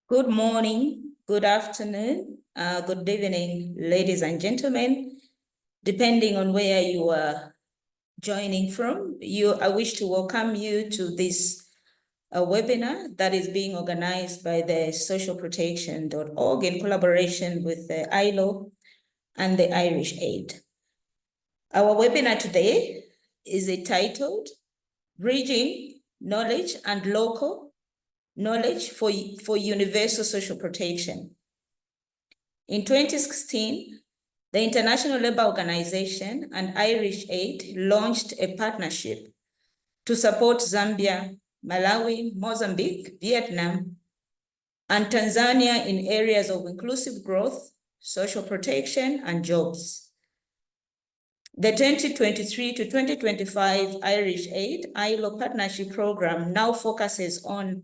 Good morning, good afternoon, good evening, ladies and gentlemen. Depending on where you are joining from, I wish to welcome you to this webinar that is being organized by the socialprotection.org in collaboration with the ILO and the Irish Aid. Our webinar today is entitled Bridging Knowledge and Local Knowledge for Universal Social Protection. In 2016, the International Labour Organization and Irish Aid launched a partnership to support Zambia, Malawi, Mozambique, Viet Nam, and Tanzania in areas of inclusive growth, social protection, and jobs. The 2023 to 2025 Irish Aid ILO Partnership Program now focuses on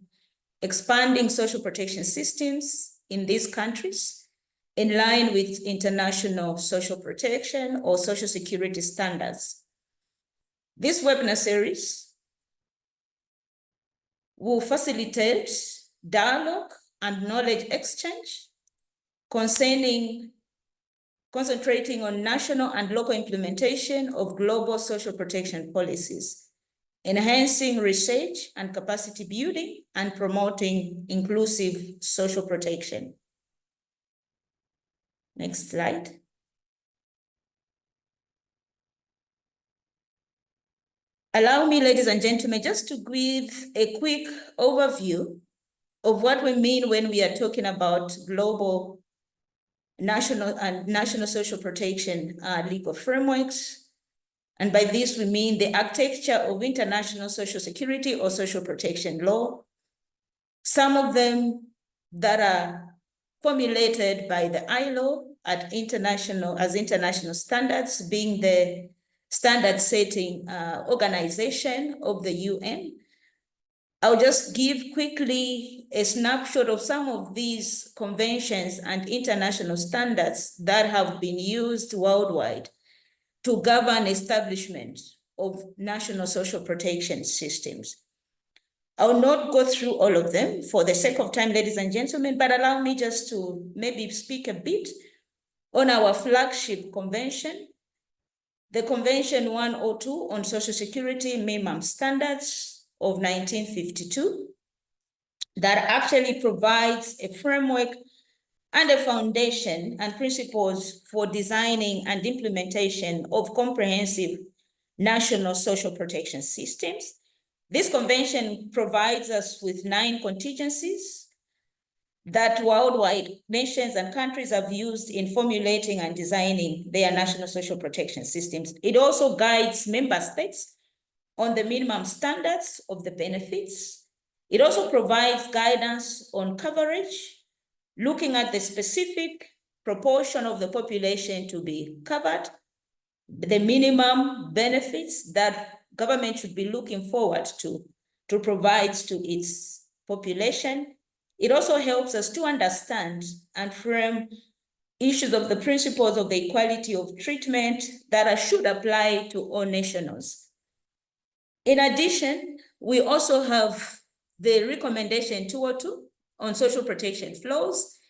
expanding social protection systems in these countries in line with international social protection or social security standards. This webinar series will facilitate dialogue and knowledge exchange concentrating on national and local implementation of global social protection policies, enhancing research and capacity building, and promoting inclusive social protection. Next slide. Allow me, ladies and gentlemen, just to give a quick overview of what we mean when we are talking about global national social protection legal frameworks. And by this, we mean the architecture of international social security or social protection law. Some of them that are formulated by the ILO as international standards, being the standard setting organization of the UN. I'll just give quickly a snapshot of some of these conventions and international standards that have been used worldwide to govern establishment of national social protection systems. I will not go through all of them for the sake of time, ladies and gentlemen, but allow me just to maybe speak a bit on our flagship convention, the Convention 102 on Social Security Minimum Standards of 1952, that actually provides a framework and a foundation and principles for designing and implementation of comprehensive national social protection systems. This convention provides us with 9 contingencies that worldwide nations and countries have used in formulating and designing their national social protection systems. It also guides member states on the minimum standards of the benefits. It also provides guidance on coverage, looking at the specific proportion of the population to be covered, the minimum benefits that government should be looking forward to provide to its population. It also helps us to understand and frame issues of the principles of the equality of treatment that should apply to all nationals. In addition, we also have the recommendation 202 on social protection flows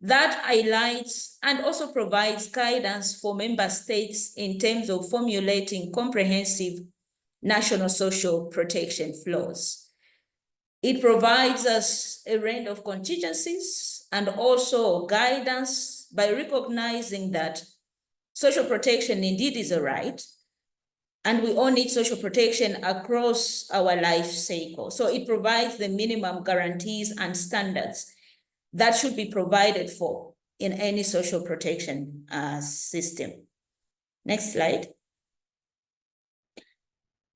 that highlights and also provides guidance for member states in terms of formulating comprehensive national social protection flows. It provides us a range of contingencies and also guidance by recognizing that social protection indeed is a right, and we all need social protection across our life cycle. So it provides the minimum guarantees and standards that should be provided for in any social protection system. Next slide.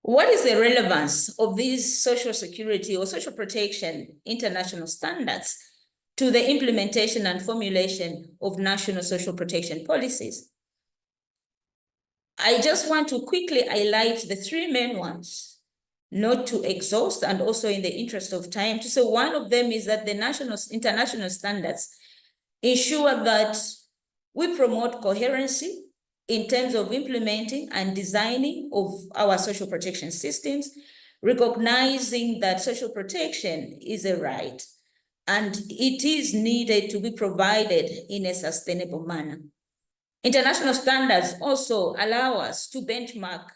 What is the relevance of these social security or social protection international standards to the implementation and formulation of national social protection policies? I just want to quickly highlight the 3 main ones, not to exhaust, and also in the interest of time. So one of them is that the international standards ensure that we promote coherency in terms of implementing and designing of our social protection systems, recognizing that social protection is a right. and it is needed to be provided in a sustainable manner. International standards also allow us to benchmark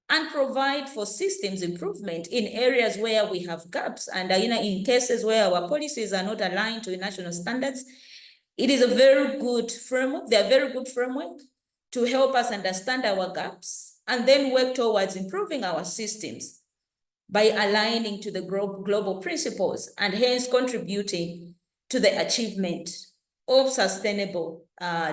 and provide for systems improvement in areas where we have gaps. And in cases where our policies are not aligned to national standards, it is a very good framework. They are very good framework to help us understand our gaps and then work towards improving our systems by aligning to the global principles and hence contributing to the achievement of sustainable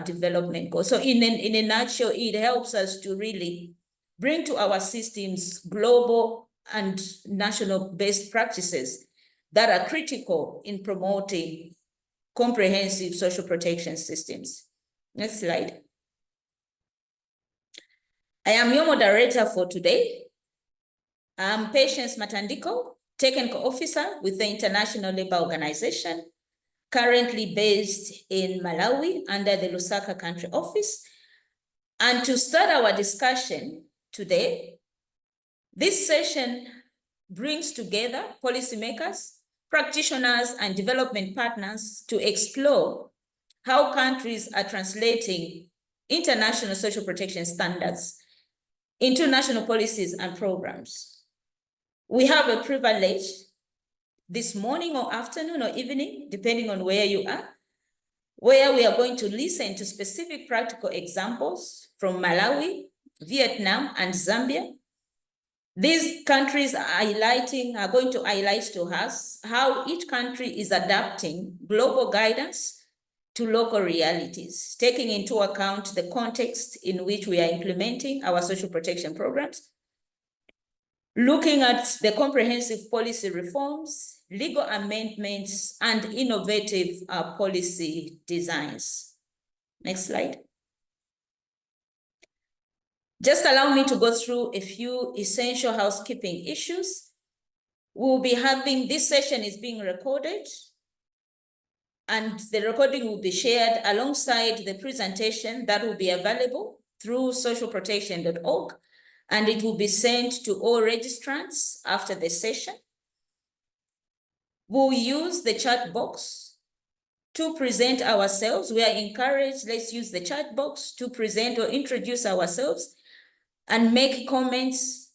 development goals. So in a nutshell, it helps us to really bring to our systems global and national best practices that are critical in promoting comprehensive social protection systems. Next slide. I am your moderator for today. I'm Patience Matandiko, Technical Officer with the International Labour Organization, currently based in Malawi under the Lusaka Country Office. And to start our discussion today, this session brings together policymakers, practitioners, and development partners to explore how countries are translating international social protection standards into national policies and programs. We have a privilege this morning or afternoon or evening, depending on where you are, where we are going to listen to specific practical examples from Malawi, Viet Nam, and Zambia. These countries are going to highlight to us how each country is adapting global guidance to local realities, taking into account the context in which we are implementing our social protection programs, looking at the comprehensive policy reforms, legal amendments, and innovative policy designs. Next slide. Just allow me to go through a few essential housekeeping issues. We'll be having, this session is being recorded, and the recording will be shared alongside the presentation that will be available through socialprotection.org. And it will be sent to all registrants after the session. We'll use the chat box to present ourselves. We are encouraged, let's use the chat box to present or introduce ourselves and make comments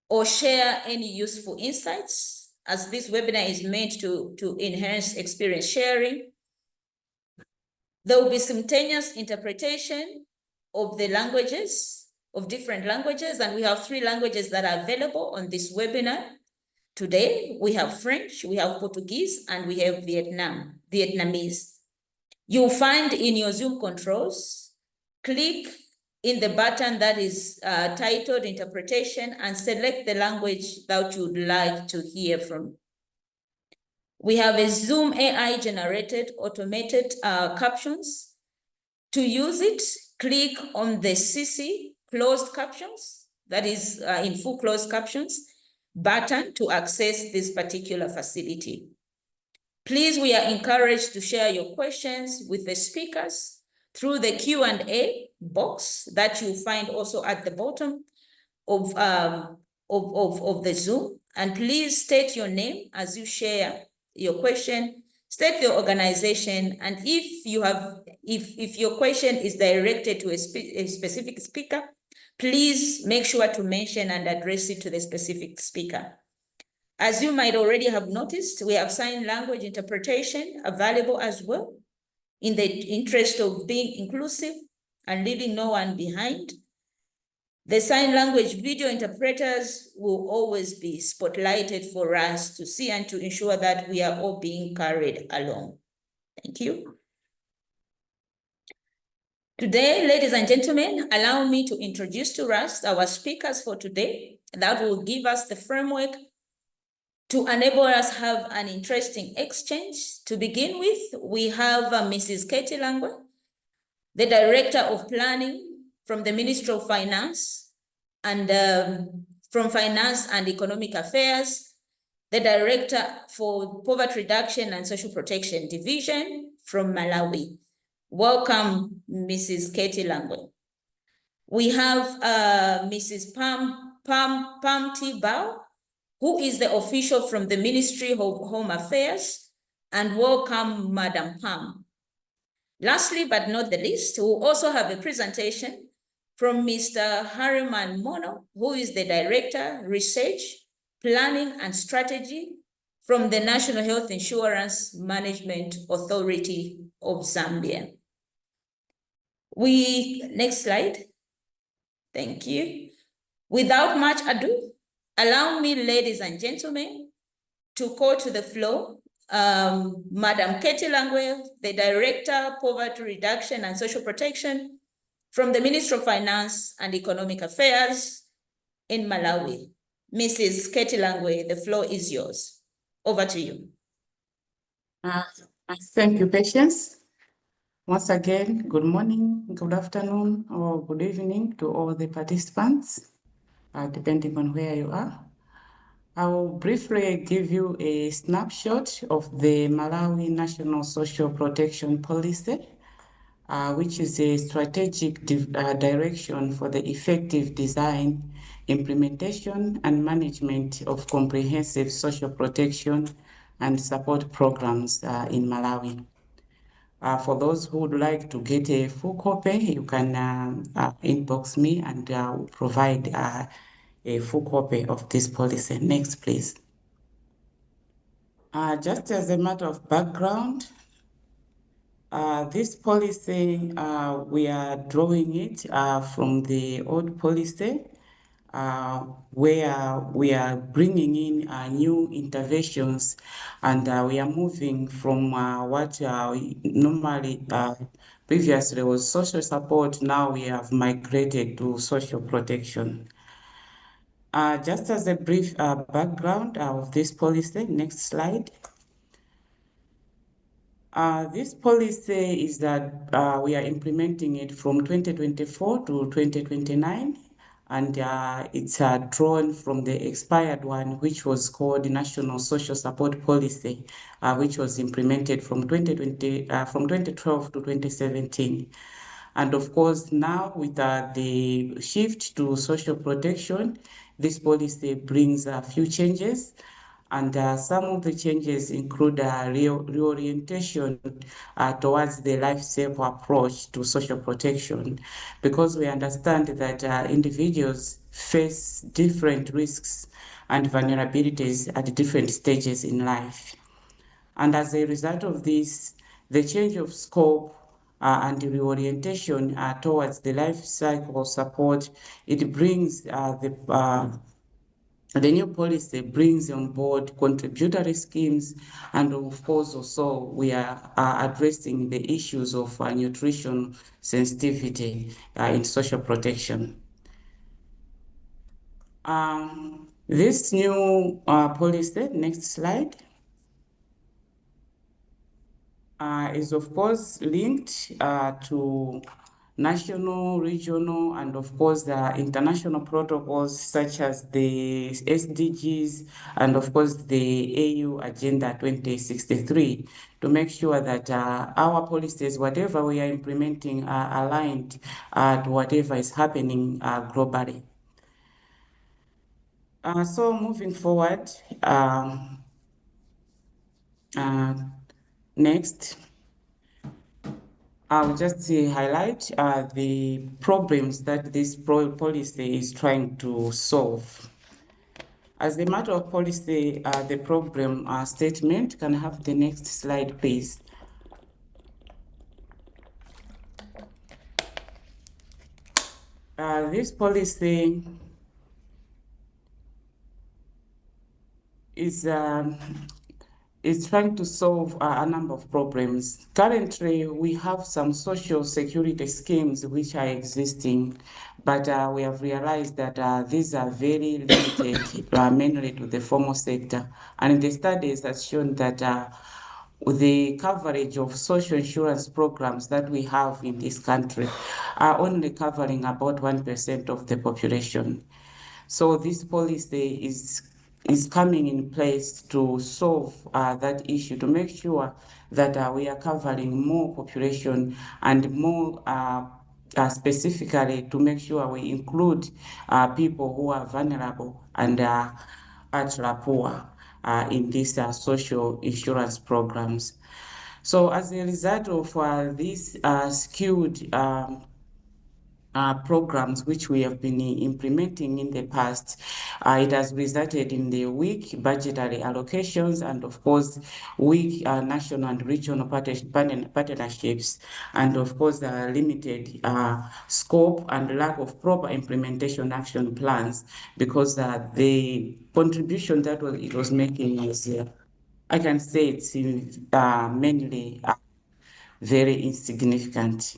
or share any useful insights, as this webinar is meant to enhance experience sharing. There will be simultaneous interpretation of the languages, of different languages, and we have 3 languages that are available on this webinar today. We have French, we have Portuguese, and we have Vietnamese. You'll find in your Zoom controls, click in the button that is titled Interpretation and select the language that you'd like to hear from. We have a Zoom AI generated automated captions. To use it, click on the CC closed captions, that is in full closed captions button to access this particular facility. Please, we are encouraged to share your questions with the speakers through the Q&A box that you find also at the bottom of the Zoom. And please state your name as you share your question, state your organization, and if your question is directed to a specific speaker, please make sure to mention and address it to the specific speaker. As you might already have noticed, we have sign language interpretation available as well in the interest of being inclusive and leaving no one behind. The sign language video interpreters will always be spotlighted for us to see and to ensure that we are all being carried along. Thank you. Today, ladies and gentlemen, allow me to introduce to us our speakers for today that will give us the framework to enable us have an interesting exchange. To begin with, we have Mrs. Katie Langwe, the Director of Planning from the Ministry of Finance and from Finance and Economic Affairs, the Director for Poverty Reduction and Social Protection Division from Malawi. Welcome, Mrs. Katie Langwe. We have Mrs. Pam T. Bao, who is the official from the Ministry of Home Affairs and welcome Madam Pam. Lastly, but not the least, we'll also have a presentation from Mr. Harriman Mono, who is the Director, Research, Planning and Strategy from the National Health Insurance Management Authority of Zambia. Next slide. Thank you. Without much ado, allow me, ladies and gentlemen, to call to the floor Madam Katie Langwe, the Director, Poverty Reduction and Social Protection from the Ministry of Finance and Economic Affairs in Malawi. Mrs. Katie Langwe, the floor is yours. Over to you. Thank you, Patience. Once again, good morning, good afternoon, or good evening to all the participants, depending on where you are. I will briefly give you a snapshot of the Malawi National Social Protection Policy, which is a strategic direction for the effective design, implementation, and management of comprehensive social protection and support programs in Malawi. For those who would like to get a full copy, you can inbox me and provide a full copy of this policy. Next, please. Just as a matter of background, this policy, we are drawing it from the old policy, where we are bringing in new interventions, and we are moving from what normally previously was social support. Now we have migrated to social protection. Just as a brief background of this policy, next slide. This policy is that we are implementing it from 2024 to 2029, and it's drawn from the expired one, which was called the National Social Support Policy, which was implemented from 2012 to 2017. And of course, now with the shift to social protection, this policy brings a few changes. And some of the changes include reorientation towards the life-cycle approach to social protection, because we understand that individuals face different risks and vulnerabilities at different stages in life. And as a result of this, the change of scope and the reorientation towards the life cycle support, it brings the new policy brings on board contributory schemes, and of course also we are addressing the issues of nutrition sensitivity in social protection. This new policy, next slide, is of course linked to national, regional, and of course the international protocols such as the SDGs and of course the AU Agenda 2063, to make sure that our policies, whatever we are implementing, are aligned to whatever is happening globally. So moving forward, next. I'll just highlight the problems that this policy is trying to solve. As a matter of policy, the problem statement, can I have the next slide, please? This policy is trying to solve a number of problems. Currently, we have some social security schemes which are existing, but we have realized that these are very limited, mainly to the formal sector. And the studies have shown that the coverage of social insurance programs that we have in this country are only covering about 1% of the population. So this policy is coming in place to solve that issue, to make sure that we are covering more population and more specifically to make sure we include people who are vulnerable and ultra poor. in these social insurance programs. So as a result of these skewed programs which we have been implementing in the past, it has resulted in the weak budgetary allocations and, of course, weak national and regional partnerships, and, of course, limited scope and lack of proper implementation action plans, because the contribution that it was making was, I can say it's mainly very insignificant.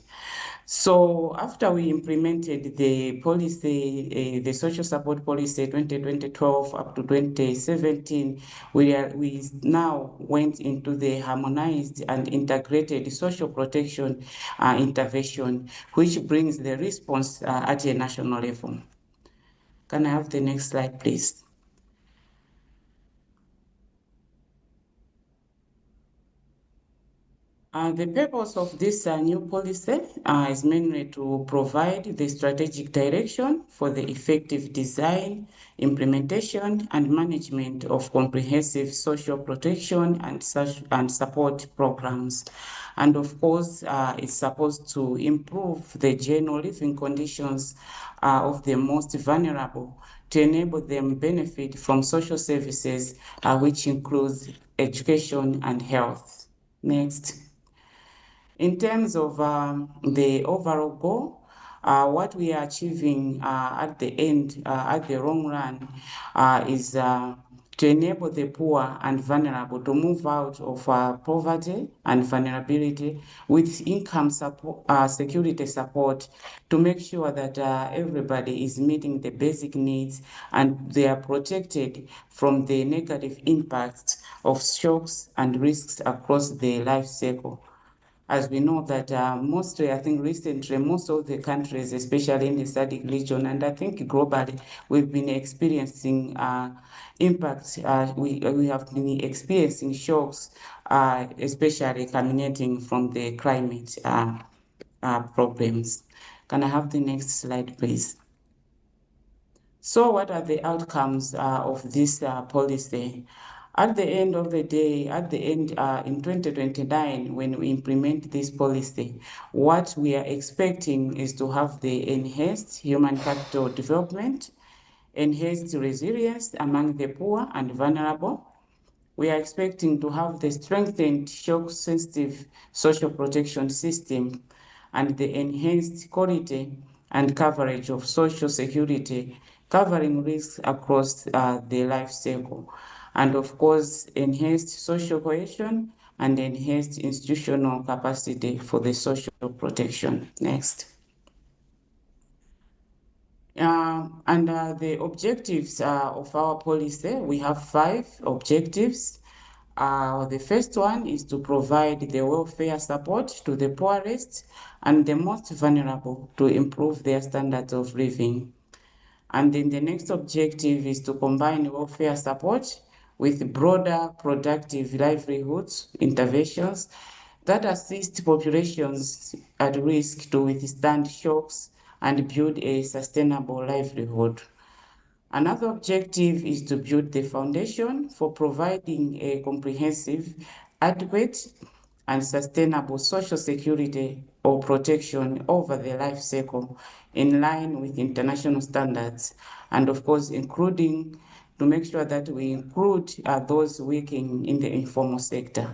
So after we implemented the policy, the social support policy 2012 up to 2017, we now went into the harmonized and integrated social protection intervention, which brings the response at a national level. Can I have the next slide, please? The purpose of this new policy is mainly to provide the strategic direction for the effective design, implementation, and management of comprehensive social protection and support programs. And of course, it's supposed to improve the general living conditions of the most vulnerable to enable them benefit from social services, which includes education and health. Next. In terms of the overall goal, what we are achieving at the end, at the long run, is to enable the poor and vulnerable to move out of poverty and vulnerability with income support, security support, to make sure that everybody is meeting the basic needs and they are protected from the negative impacts of shocks and risks across the life cycle. As we know that mostly, I think recently, most of the countries, especially in the SADC region, and I think globally, we've been experiencing impacts. We have been experiencing shocks, especially emanating from the climate problems. Can I have the next slide, please? So what are the outcomes of this policy? At the end of the day, in 2029, when we implement this policy, what we are expecting is to have the enhanced human capital development, enhanced resilience among the poor and vulnerable. We are expecting to have the strengthened shock-sensitive social protection system and the enhanced quality and coverage of social security, covering risks across the life cycle. And of course, enhanced social cohesion and enhanced institutional capacity for the social protection. Next. And the objectives of our policy, we have 5 objectives. The first one is to provide the welfare support to the poorest and the most vulnerable to improve their standards of living. And then the next objective is to combine welfare support with broader productive livelihoods interventions that assist populations at risk to withstand shocks and build a sustainable livelihood. Another objective is to build the foundation for providing a comprehensive, adequate, and sustainable social security or protection over the life cycle in line with international standards, and of course, including to make sure that we include those working in the informal sector.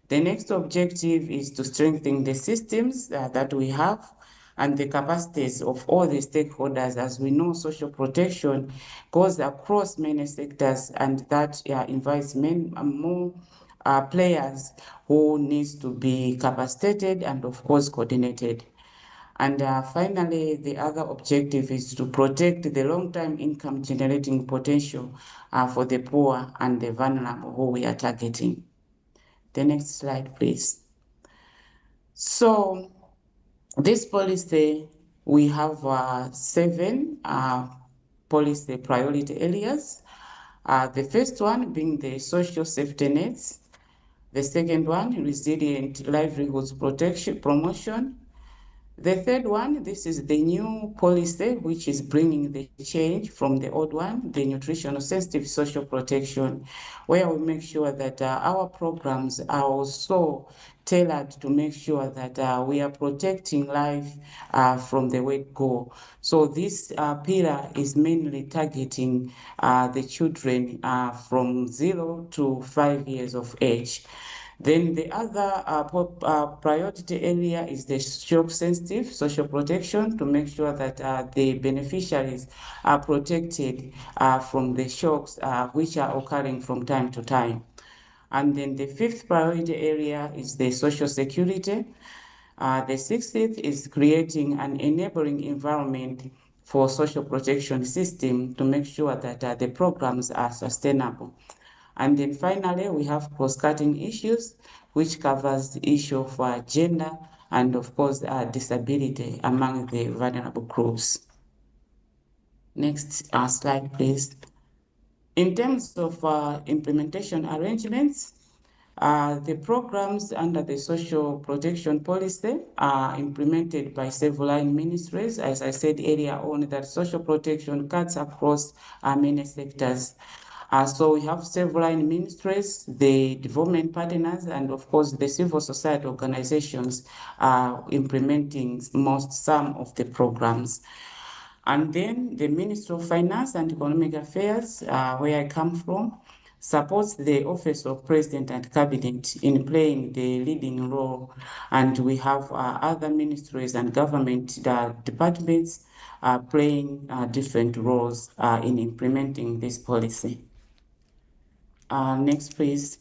The next objective is to strengthen the systems that we have and the capacities of all the stakeholders. As we know, social protection goes across many sectors, and that invites more players who needs to be capacitated and, of course, coordinated. And finally, the other objective is to protect the long-term income generating potential for the poor and the vulnerable who we are targeting. The next slide, please. So this policy, we have 7 policy priority areas. The first one being the social safety nets. The second one, resilient livelihoods promotion. The third one, this is the new policy which is bringing the change from the old one, the nutritional sensitive social protection, where we make sure that our programs are also tailored to make sure that we are protecting life from the word go. So this pillar is mainly targeting the children from 0 to 5 years of age. Then the other priority area is the shock sensitive social protection to make sure that the beneficiaries are protected from the shocks which are occurring from time to time. And then the fifth priority area is the social security. The 60th is creating an enabling environment for social protection system to make sure that the programs are sustainable. And then finally, we have cross-cutting issues, which covers the issue of gender and of course disability among the vulnerable groups. Next slide, please. In terms of implementation arrangements, the programs under the social protection policy are implemented by several line ministries. As I said earlier on, that social protection cuts across many sectors. So we have several line ministries, the development partners, and of course the civil society organizations are implementing some of the programs. And then the Ministry of Finance and Economic Affairs, where I come from, supports the Office of President and Cabinet in playing the leading role. And we have other ministries and government departments playing different roles in implementing this policy. Next, please.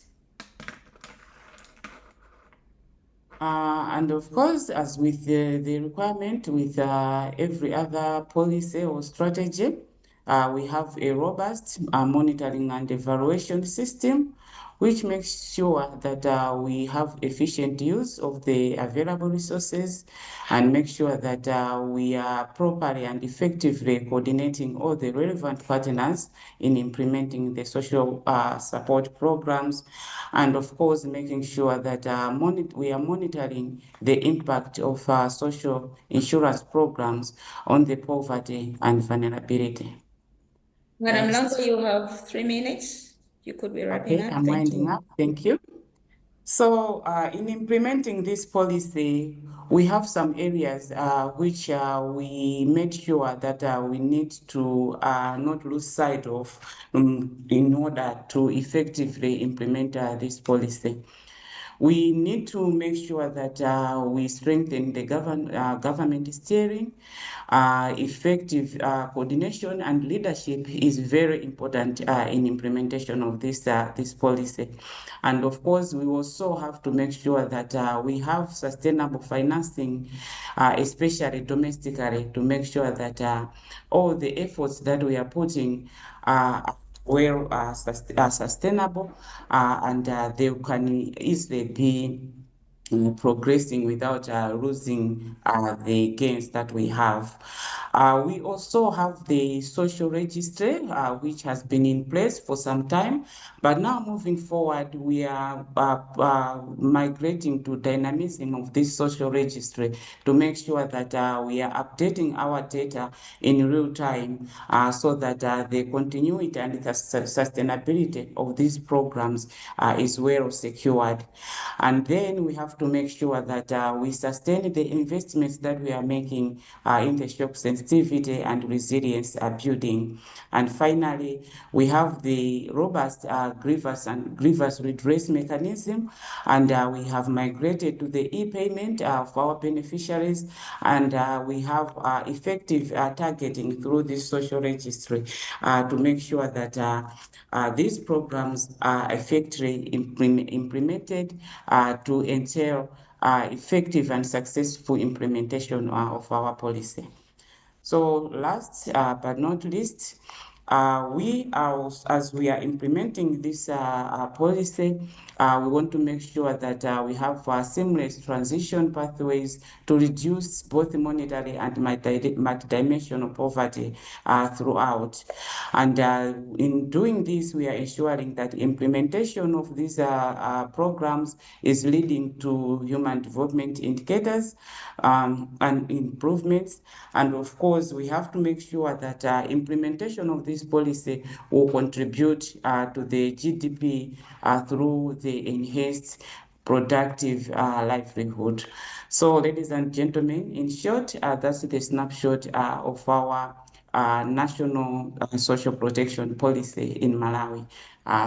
And of course, as with the requirement with every other policy or strategy, we have a robust monitoring and evaluation system, which makes sure that we have efficient use of the available resources and make sure that we are properly and effectively coordinating all the relevant partners in implementing the social support programs, and of course making sure that we are monitoring the impact of social insurance programs on the poverty and vulnerability. Madam Lango, you have 3 minutes. You could be wrapping up. I'm winding up. Thank you. So in implementing this policy, we have some areas which we made sure that we need to not lose sight of in order to effectively implement this policy. We need to make sure that we strengthen the government steering. Effective coordination and leadership is very important in implementation of this policy. And of course, we also have to make sure that we have sustainable financing, especially domestically, to make sure that all the efforts that we are putting are sustainable and they can easily be progressing without losing the gains that we have. We also have the social registry, which has been in place for some time, but now moving forward, we are migrating to dynamism of this social registry to make sure that we are updating our data in real time so that the continuity and the sustainability of these programs is well secured. And then we have to make sure that we sustain the investments that we are making in the shock sensitivity and resilience building. And finally, we have the robust grievance redress mechanism, and we have migrated to the e-payment for our beneficiaries, and we have effective targeting through this social registry to make sure that these programs are effectively implemented to entail effective and successful implementation of our policy. So last but not least, As we are implementing this policy, we want to make sure that we have seamless transition pathways to reduce both monetary and multidimensional poverty throughout. And in doing this, we are ensuring that implementation of these programs is leading to human development indicators and improvements. And of course, we have to make sure that implementation of this policy will contribute to the GDP through the enhanced productive livelihood. So, ladies and gentlemen, in short, that's the snapshot of our national social protection policy in Malawi.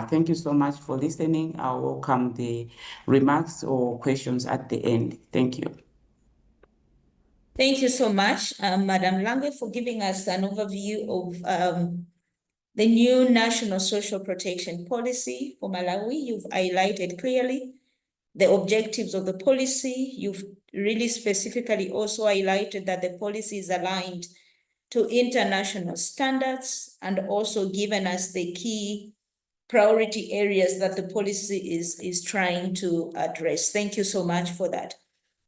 Thank you so much for listening. I welcome the remarks or questions at the end. Thank you. Thank you so much, Madam Lange, for giving us an overview of the new National Social Protection Policy for Malawi. You've highlighted clearly the objectives of the policy. You've really specifically also highlighted that the policy is aligned to international standards and also given us the key priority areas that the policy is trying to address. Thank you so much for that.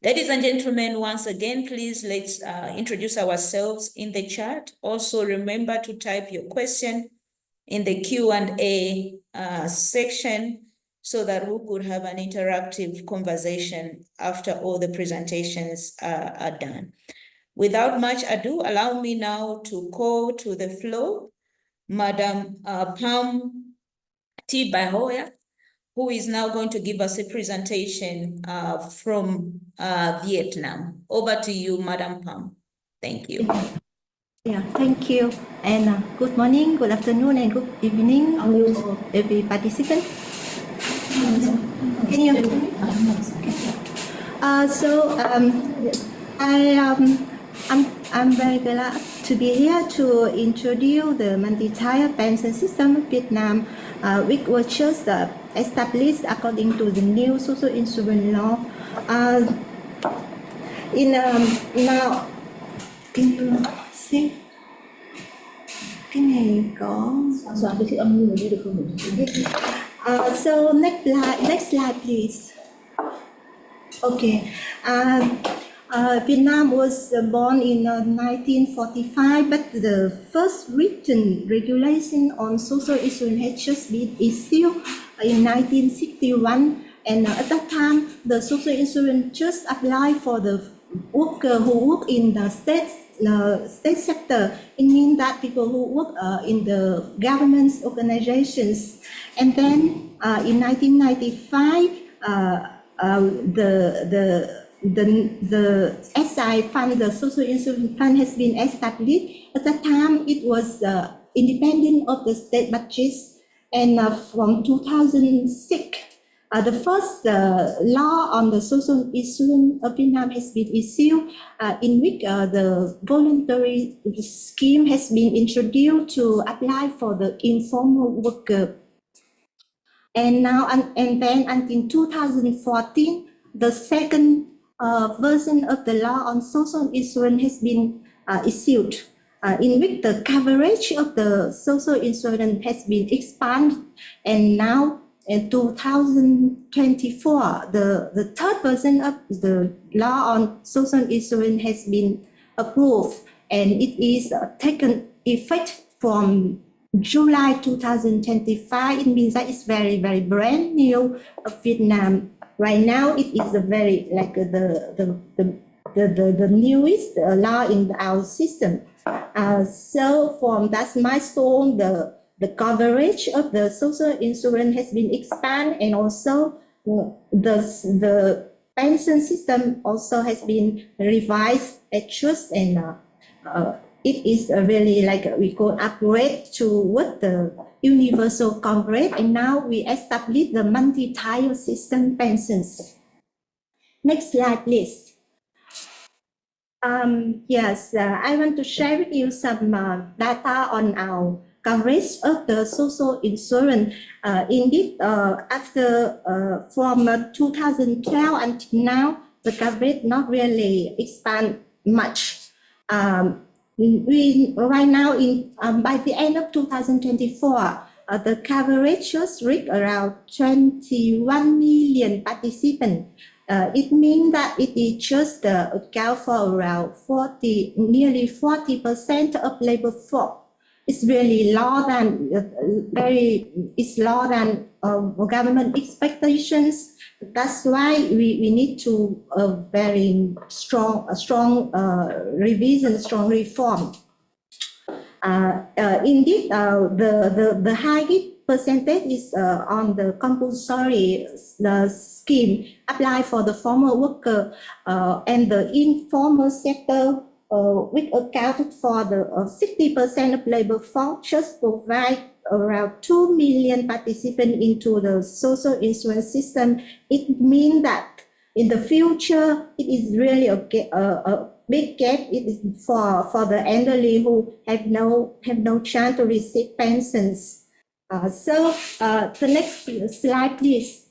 Ladies and gentlemen, once again, please let's introduce ourselves in the chat. Also remember to type your question in the Q&A section so that we could have an interactive conversation after all the presentations are done. Without much ado, allow me now to call to the floor Madam Pam T. Bahoya, who is now going to give us a presentation from Vietnam. Over to you, Madam Pam. Thank you. Yeah, thank you. And good morning, good afternoon, and good evening to every participant. Can you hear me? I'm very glad to be here to introduce the multi-tier pension system of Vietnam, which was just established according to the new social insurance law. See, cái này có soạn cái chữ âm như đi được không? So next slide, please. Okay. Vietnam was born in 1945, but the first written regulation on social insurance had just been issued in 1961, and at that time the social insurance just applied for the worker who work in the state sector. It means that people who work in the government organizations. And then in 1995, the SI fund, the social insurance fund, has been established. At that time, it was independent of the state budgets. And from 2006, the first law on the social insurance of Vietnam has been issued, in which the voluntary scheme has been introduced to apply for the informal worker. And now, and then until 2014, the second version of the law on social insurance has been issued, in which the coverage of the social insurance has been expanded. And now, in 2024, the third version of the law on social insurance has been approved, and it is taken effect from July 2025. It means that it's very, very brand new of Vietnam. Right now, it is a very like the newest law in our system. So from that milestone, the coverage of the social insurance has been expanded, and also the pension system also has been revised, adjusted, and it is really like we could upgrade to what the universal coverage, and now we establish the multi-tier system pensions. Next slide, please. Yes, I want to share with you some data on our coverage of the social insurance. Indeed, after from 2012 until now, the coverage not really expand much. We right now by the end of 2024, the coverage just reached around 21 million participants. It means that it is just account for around nearly 40% of labor force. It's really low than it's lower than government expectations. That's why we need to very strong revision, strong reform. Indeed, the highest percentage is on the compulsory scheme applied for the formal worker and the informal sector, which accounted for the 60% of labor force, just provide around 2 million participants into the social insurance system. It means that in the future, it is really a big gap. It is for the elderly who have no chance to receive pensions. The next slide, please.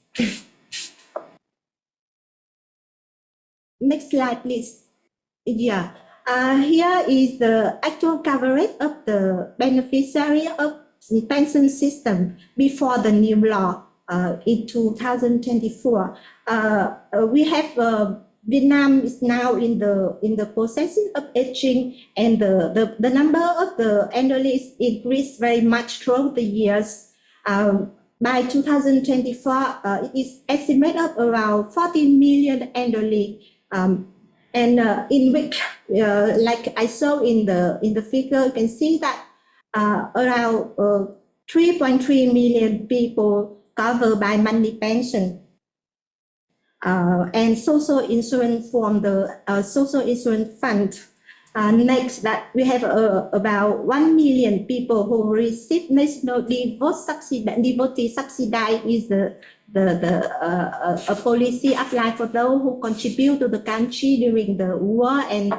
Next slide, please. Yeah. Here is the actual coverage of the beneficiary of the pension system before the new law in 2024. We have Viet Nam is now in the process of aging, and the number of the elderly is increased very much throughout the years. By 2024, it is estimated of around 14 million elderly. And in which, like I saw in the figure, you can see that around 3.3 million people covered by monthly pension and social insurance from the social insurance fund. Next, that we have about 1 million people who receive national devotee subsidy is a policy applied for those who contribute to the country during the war and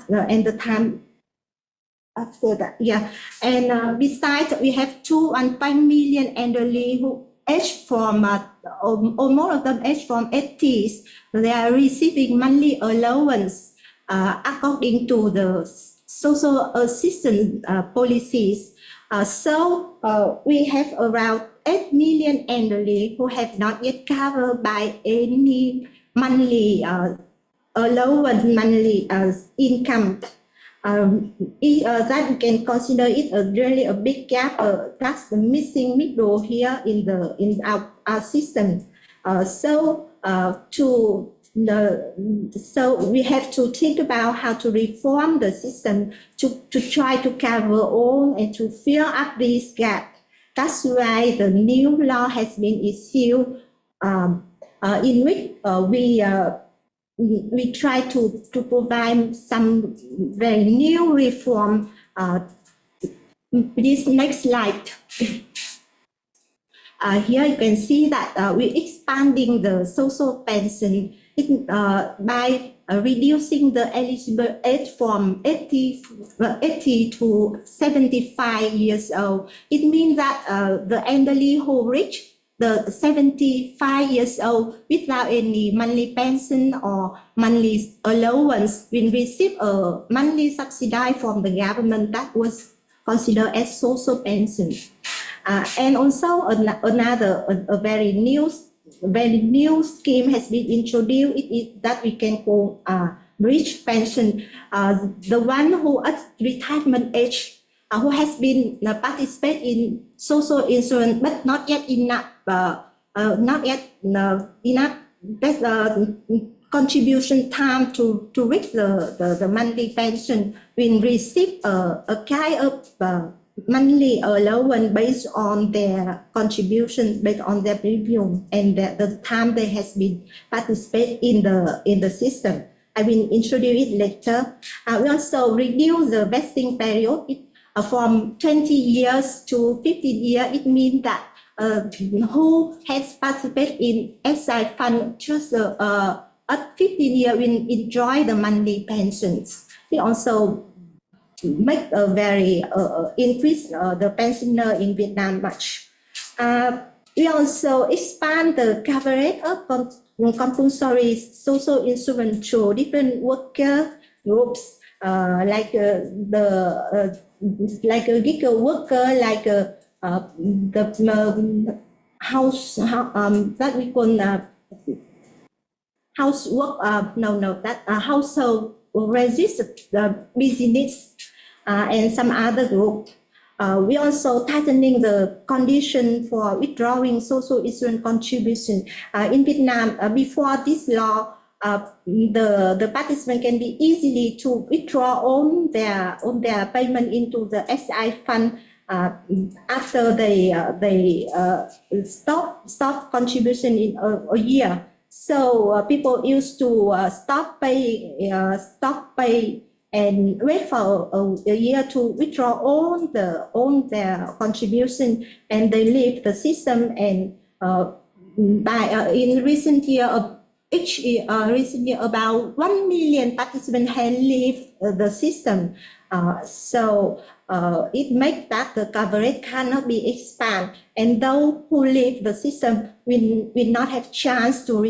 the time after that. Yeah, and besides, we have 2.5 million elderly who age from almost of them age from 80s. They are receiving monthly allowance according to the social assistance policies. We have around 8 million elderly who have not yet covered by any monthly allowance, monthly income. That we can consider it really a big gap. That's the missing middle here in our system. So we have to think about how to reform the system to try to cover all and to fill up this gap. That's why the new law has been issued, in which we try to provide some very new reform. This next slide. Here you can see that we're expanding the social pension by reducing the eligible age from 80 to 75 years old. It means that the elderly who reach the 75 years old without any monthly pension or monthly allowance will receive a monthly subsidy from the government that was considered as social pension. And also another very new scheme has been introduced that we can call bridge pension. The one who at retirement age who has been participate in social insurance but not yet enough contribution time to reach the monthly pension will receive a kind of monthly allowance based on their contribution, based on their premium and the time they has been participate in the system. I will introduce it later. We also reduce the vesting period from 20 years to 15 years. It means that who has participated in SI fund just at 15 years will enjoy the monthly pensions. We also make a very increase the pensioner in Viet Nam much. We also expand the coverage of compulsory social insurance to different worker groups. like a gig worker, like the house that we call housework. That household registered business and some other group. We also tightening the condition for withdrawing social insurance contribution. In Vietnam, before this law, the participant can be easily to withdraw all their payment into the SI fund after they stop contribution in a year. So people used to stop pay and wait for a year to withdraw all their contribution, and they leave the system. And in recent year, recently about 1 million participants have leave the system. So it makes that the coverage cannot be expanded, and those who leave the system will not have chance to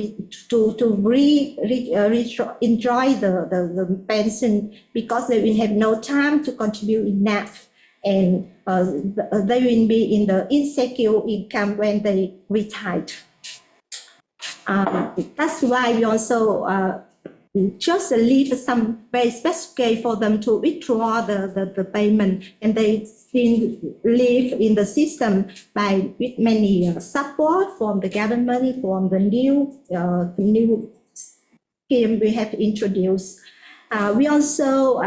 enjoy the pension, because they will have no time to contribute enough, and they will be in the insecure income when they retire. That's why we also just leave some very specific for them to withdraw the payment, and they still live in the system with many support from the government, from the new scheme we have introduced. We also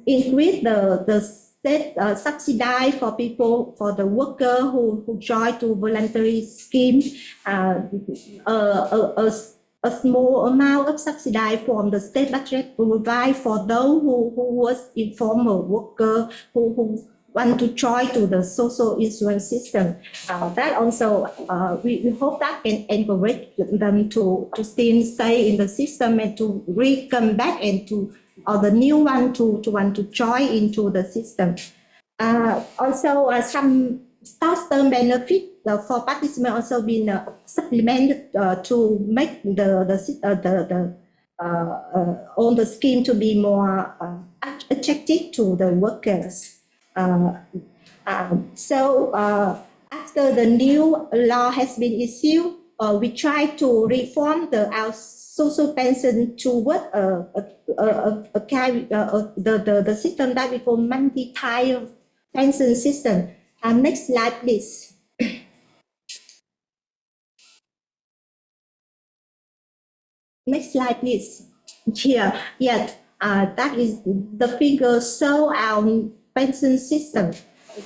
increase the state subsidy for people, for the worker who join to voluntary scheme. A small amount of subsidy from the state budget to provide for those who was informal worker who want to join to the social insurance system. That also, we hope that can encourage them to still stay in the system and to come back, and or the new one to want to join into the system. Also, some short-term benefit for participants also been supplemented to make all the scheme to be more attractive to the workers. So after the new law has been issued, we try to reform our social pension toward the system that we call multi-tier pension system. Next slide, please. Next slide, please. Here, that is the figure show our pension system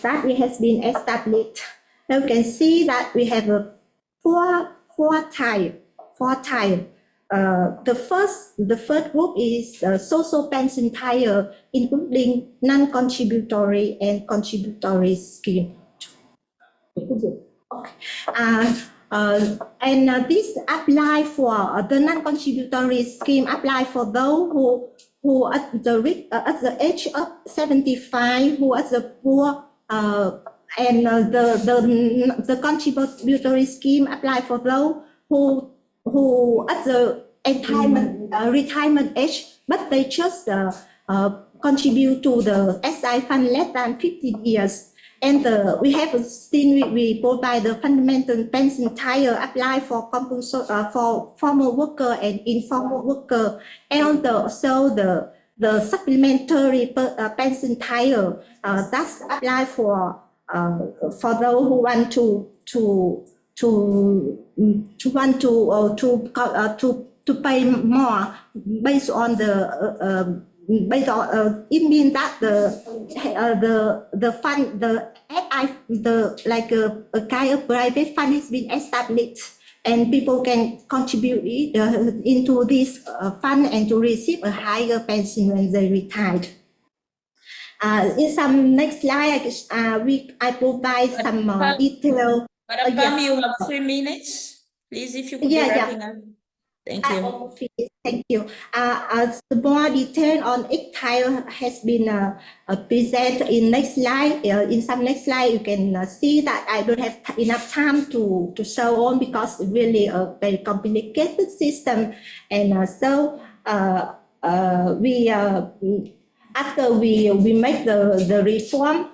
that it has been established. Now you can see that we have a four type. The first group is social pension tier, including non-contributory and contributory scheme. And this apply for the non-contributory scheme, apply for those who at the age of 75, who are the poor, and the contributory scheme apply for those who at the retirement age, but they just contribute to the SI fund less than 15 years. And we have still we provide the fundamental pension tier apply for for formal worker and informal worker, and also the supplementary pension tier that's apply for those who want to pay more based on the. It means that the fund, like a kind of private fund has been established, and people can contribute into this fund and to receive a higher pension when they retire. In some next slide, I provide some more detail. Madam Pam, you have 3 minutes. Please, if you could be wrapping up. Thank you. Thank you. The more detail on each tier has been presented in next slide. In some next slide, you can see that I don't have enough time to show on, because it's really a very complicated system. And so we after we make the reform,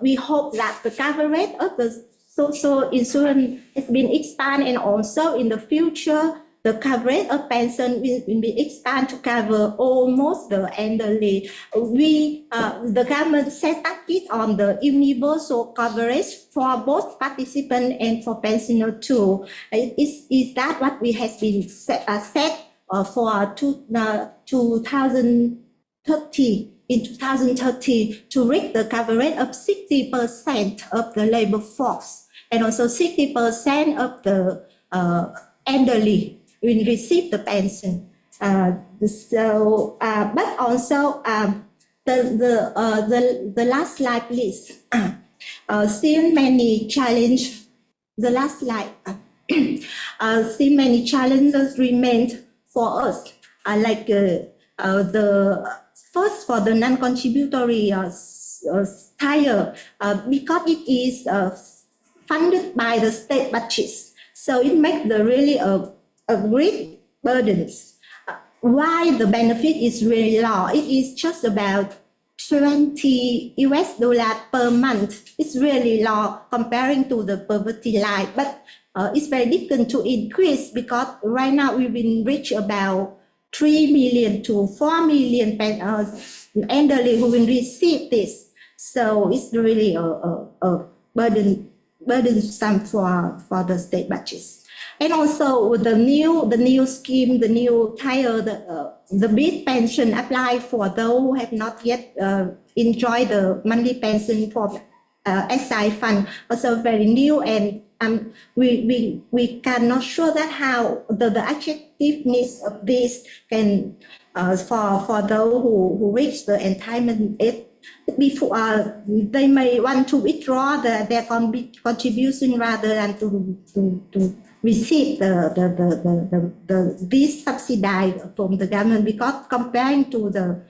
we hope that the coverage of the social insurance has been expanded, and also in the future, the coverage of pension will be expanded to cover almost the elderly. The government set target on the universal coverage for both participants and for pensioners too. Is that what we has been set for 2030? In 2030, to reach the coverage of 60% of the labor force, and also 60% of the elderly will receive the pension. But also the last slide, please. Still many challenges. The last slide. Still many challenges remain for us. Like the first, for the non-contributory tire, because it is funded by the state budgets, so it makes the really a great burden. Why the benefit is really low? It is just about $20 per month. It's really low comparing to the poverty line, but it's very difficult to increase, because right now we've been reach about 3 million to 4 million elderly who will receive this. So it's really a burdensome for the state budgets. And also the new scheme, the new tire, the big pension apply for those who have not yet enjoyed the monthly pension for SI fund, also very new, and we cannot sure that how the attractiveness of this can for those who reach the entitlement age. Before they may want to withdraw their contribution rather than to receive this subsidy from the government, because comparing to the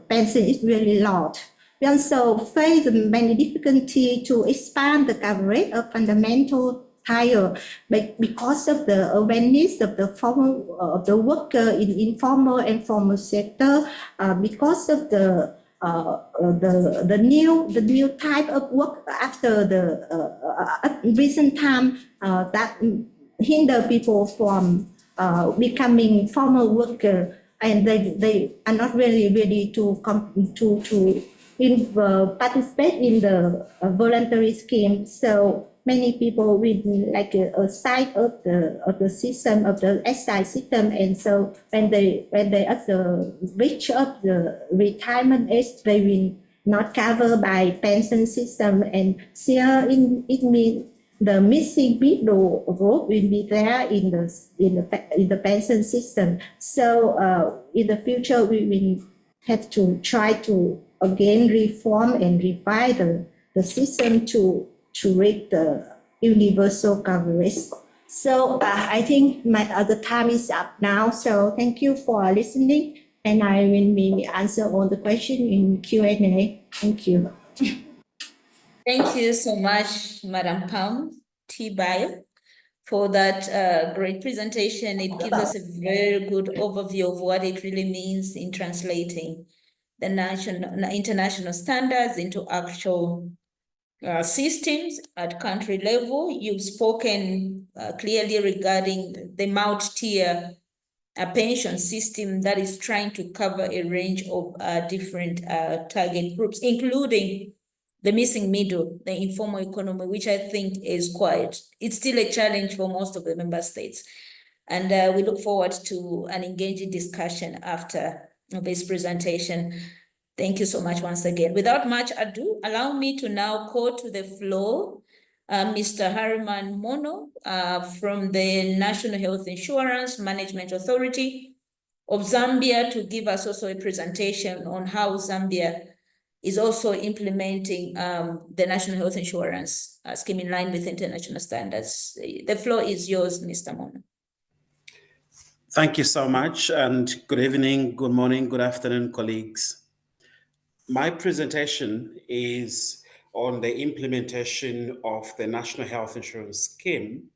pension is really low. We also face many difficulties to expand the coverage of fundamental higher, but because of the awareness of the worker in informal and formal sector, because of the new type of work after the recent time that hinder people from becoming formal worker, and they are not really ready to participate in the voluntary scheme. So many people with like a side of the system, of the SI system, and so when they at the reach of the retirement age, they will not covered by pension system, and here it means the missing middle group will be there in the pension system. So in the future we will have to try to again reform and revise the system to reach the universal coverage. So I think the time is up now. So thank you for listening, and I will maybe answer all the questions in Q&A. Thank you. Thank you so much, Madam Pam T-Bio, for that great presentation. It gives us a very good overview of what it really means in translating the international standards into actual systems at country level. You've spoken clearly regarding the multi-tier pension system that is trying to cover a range of different target groups, including the missing middle, the informal economy, which I think is it's still a challenge for most of the member states. And we look forward to an engaging discussion after this presentation. Thank you so much once again. Without much ado, allow me to now call to the floor Mr. Harriman Mono from the National Health Insurance Management Authority of Zambia, to give us also a presentation on how Zambia is also implementing the National Health Insurance scheme in line with international standards. The floor is yours, Mr. Mono. Thank you so much, and good evening, good morning, good afternoon, colleagues. My presentation is on the implementation of the National Health Insurance Scheme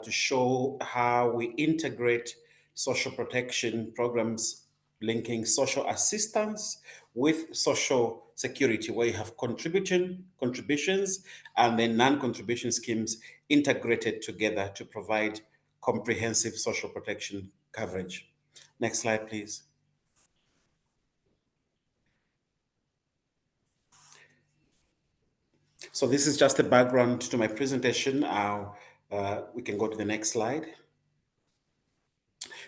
to show how we integrate social protection programs linking social assistance with social security, where you have contributions and then non-contribution schemes integrated together to provide comprehensive social protection coverage. Next slide, please. So this is just a background to my presentation. We can go to the next slide.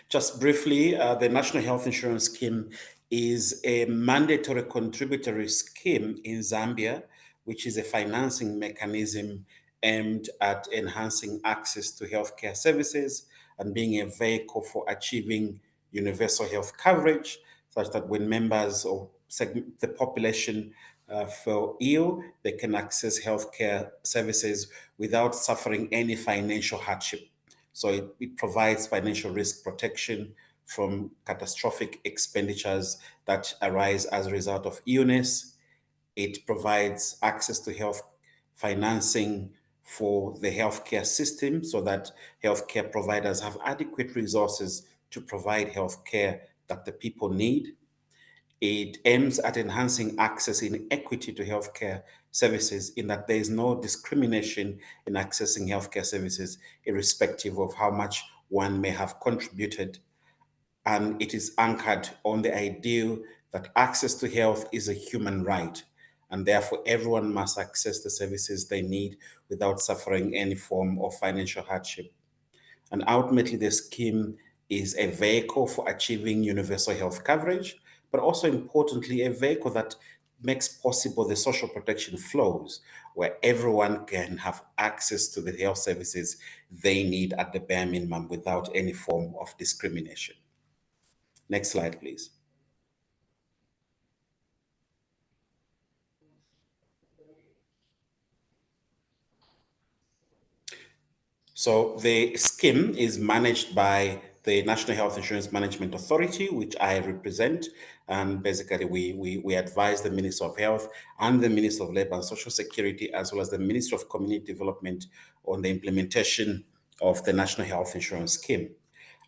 Just briefly, the National Health Insurance Scheme is a mandatory contributory scheme in Zambia, which is a financing mechanism aimed at enhancing access to healthcare services and being a vehicle for achieving universal health coverage, such that when members of the population feel ill, they can access healthcare services without suffering any financial hardship. So it provides financial risk protection from catastrophic expenditures that arise as a result of illness. It provides access to health financing for the healthcare system so that healthcare providers have adequate resources to provide healthcare that the people need. It aims at enhancing access in equity to healthcare services, in that there is no discrimination in accessing healthcare services, irrespective of how much one may have contributed. And it is anchored on the ideal that access to health is a human right, and therefore everyone must access the services they need without suffering any form of financial hardship. And ultimately, the scheme is a vehicle for achieving universal health coverage, but also importantly, a vehicle that makes possible the social protection flows, where everyone can have access to the health services they need at the bare minimum without any form of discrimination. Next slide, please. So the scheme is managed by the National Health Insurance Management Authority, which I represent. And basically, we advise the Minister of Health and the Minister of Labor and Social Security, as well as the Minister of Community Development, on the implementation of the National Health Insurance Scheme.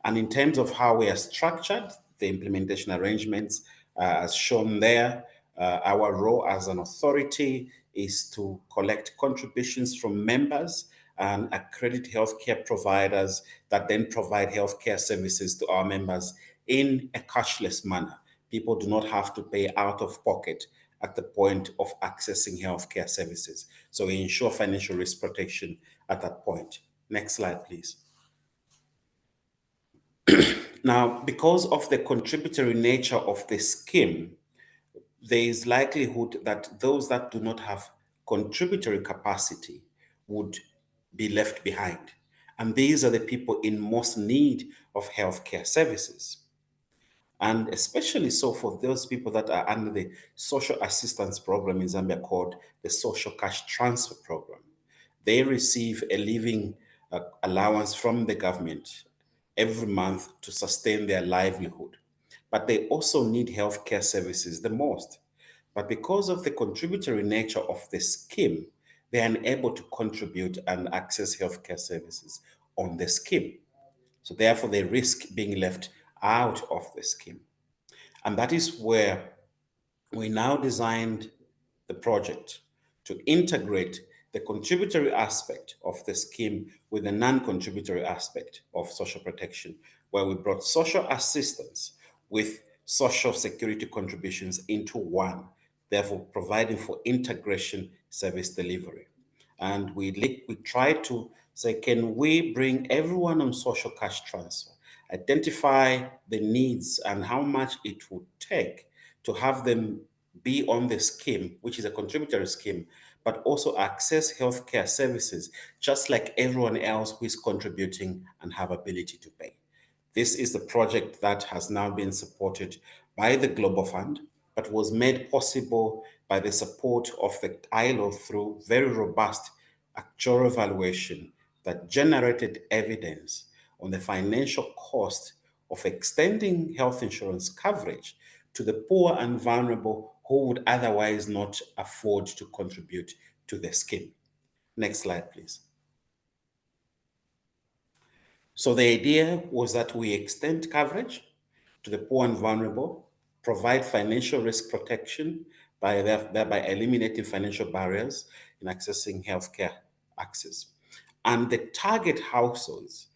And in terms of how we are structured, the implementation arrangements, as shown there, our role as an authority is to collect contributions from members and accredit healthcare providers that then provide healthcare services to our members in a cashless manner. People do not have to pay out of pocket at the point of accessing healthcare services. So we ensure financial risk protection at that point. Next slide, please. Now, because of the contributory nature of the scheme, there is likelihood that those that do not have contributory capacity would be left behind. And these are the people in most need of healthcare services. And especially so for those people that are under the social assistance program in Zambia called the Social Cash Transfer Program. They receive a living allowance from the government every month to sustain their livelihood. But they also need healthcare services the most. But because of the contributory nature of the scheme, they are unable to contribute and access healthcare services on the scheme. So therefore, they risk being left out of the scheme. And that is where we now designed the project to integrate the contributory aspect of the scheme with the non-contributory aspect of social protection, where we brought social assistance with social security contributions into one, therefore providing for integration service delivery. And we tried to say, can we bring everyone on social cash transfer, identify the needs and how much it would take to have them be on the scheme, which is a contributory scheme, but also access healthcare services, just like everyone else who is contributing and have ability to pay. This is the project that has now been supported by the Global Fund, but was made possible by the support of the ILO through very robust actuarial evaluation that generated evidence on the financial cost of extending health insurance coverage to the poor and vulnerable who would otherwise not afford to contribute to the scheme. Next slide, please. So the idea was that we extend coverage to to the poor and vulnerable, provide financial risk protection by thereby eliminating financial barriers in accessing healthcare access. And the target households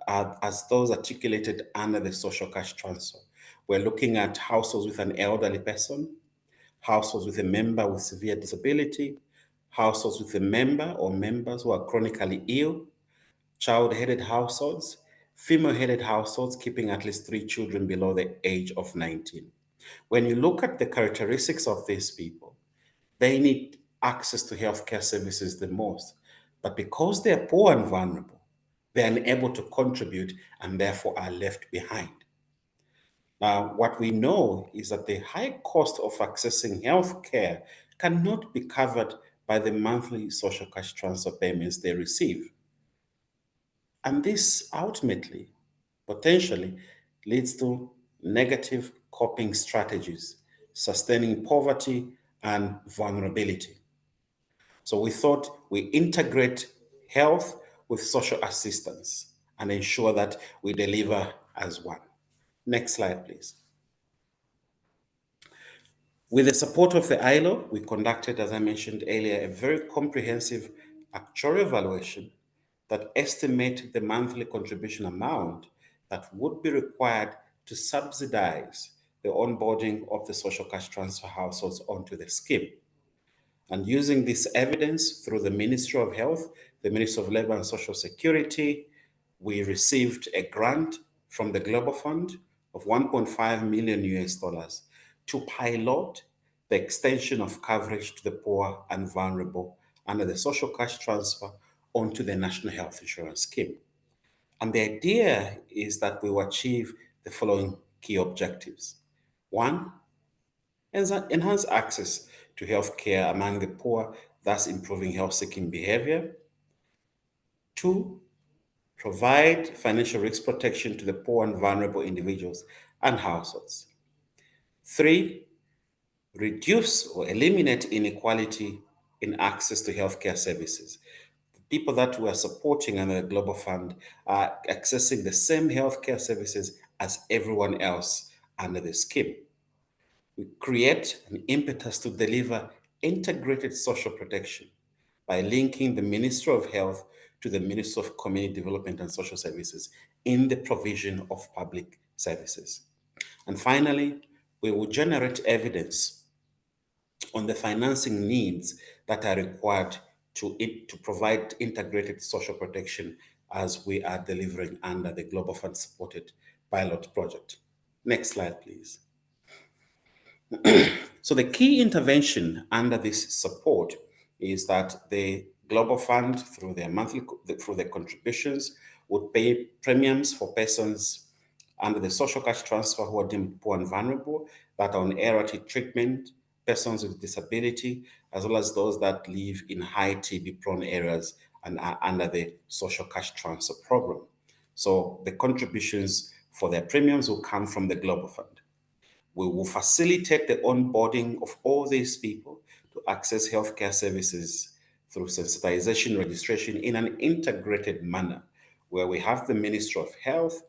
are as those articulated under the social cash transfer. We're looking at households with an elderly person, households with a member with severe disability, households with a member or members who are chronically ill, child-headed households, female-headed households keeping at least 3 children below the age of 19. When you look at the characteristics of these people, they need access to healthcare services the most. But because they're poor and vulnerable, they're unable to contribute and therefore are left behind. Now, what we know is that the high cost of accessing healthcare cannot be covered by the monthly social cash transfer payments they receive. And this ultimately, potentially, leads to negative coping strategies, sustaining poverty and vulnerability. So we thought we integrate health with social assistance and ensure that we deliver as one. Next slide, please. With the support of the ILO, we conducted, as I mentioned earlier, a very comprehensive actuarial evaluation that estimated the monthly contribution amount that would be required to subsidize the onboarding of the social cash transfer households onto the scheme. And using this evidence through the Ministry of Health, the Ministry of Labor and Social Security, we received a grant from the Global Fund of 1.5 million US dollars to pilot the extension of coverage to the poor and vulnerable under the social cash transfer onto the National Health Insurance Scheme. And the idea is that we will achieve the following key objectives. One, enhance access to healthcare among the poor, thus improving health-seeking behavior. Two, provide financial risk protection to the poor and vulnerable individuals and households. Three, reduce or eliminate inequality in access to healthcare services. The people that we are supporting under the Global Fund are accessing the same healthcare services as everyone else under the scheme. We create an impetus to deliver integrated social protection by linking the Ministry of Health to the Ministry of Community Development and Social Services in the provision of public services. And finally, we will generate evidence on the financing needs that are required to provide integrated social protection as we are delivering under the Global Fund supported pilot project. Next slide, please. So the key intervention under this support is that the Global Fund, through their contributions, would pay premiums for persons under the social cash transfer who are deemed poor and vulnerable, that are on ART treatment, persons with disability, as well as those that live in high TB-prone areas and are under the social cash transfer program. So the contributions for their premiums will come from the Global Fund. We will facilitate the onboarding of all these people to access healthcare services through sensitization registration in an integrated manner, where we have the Ministry of Health,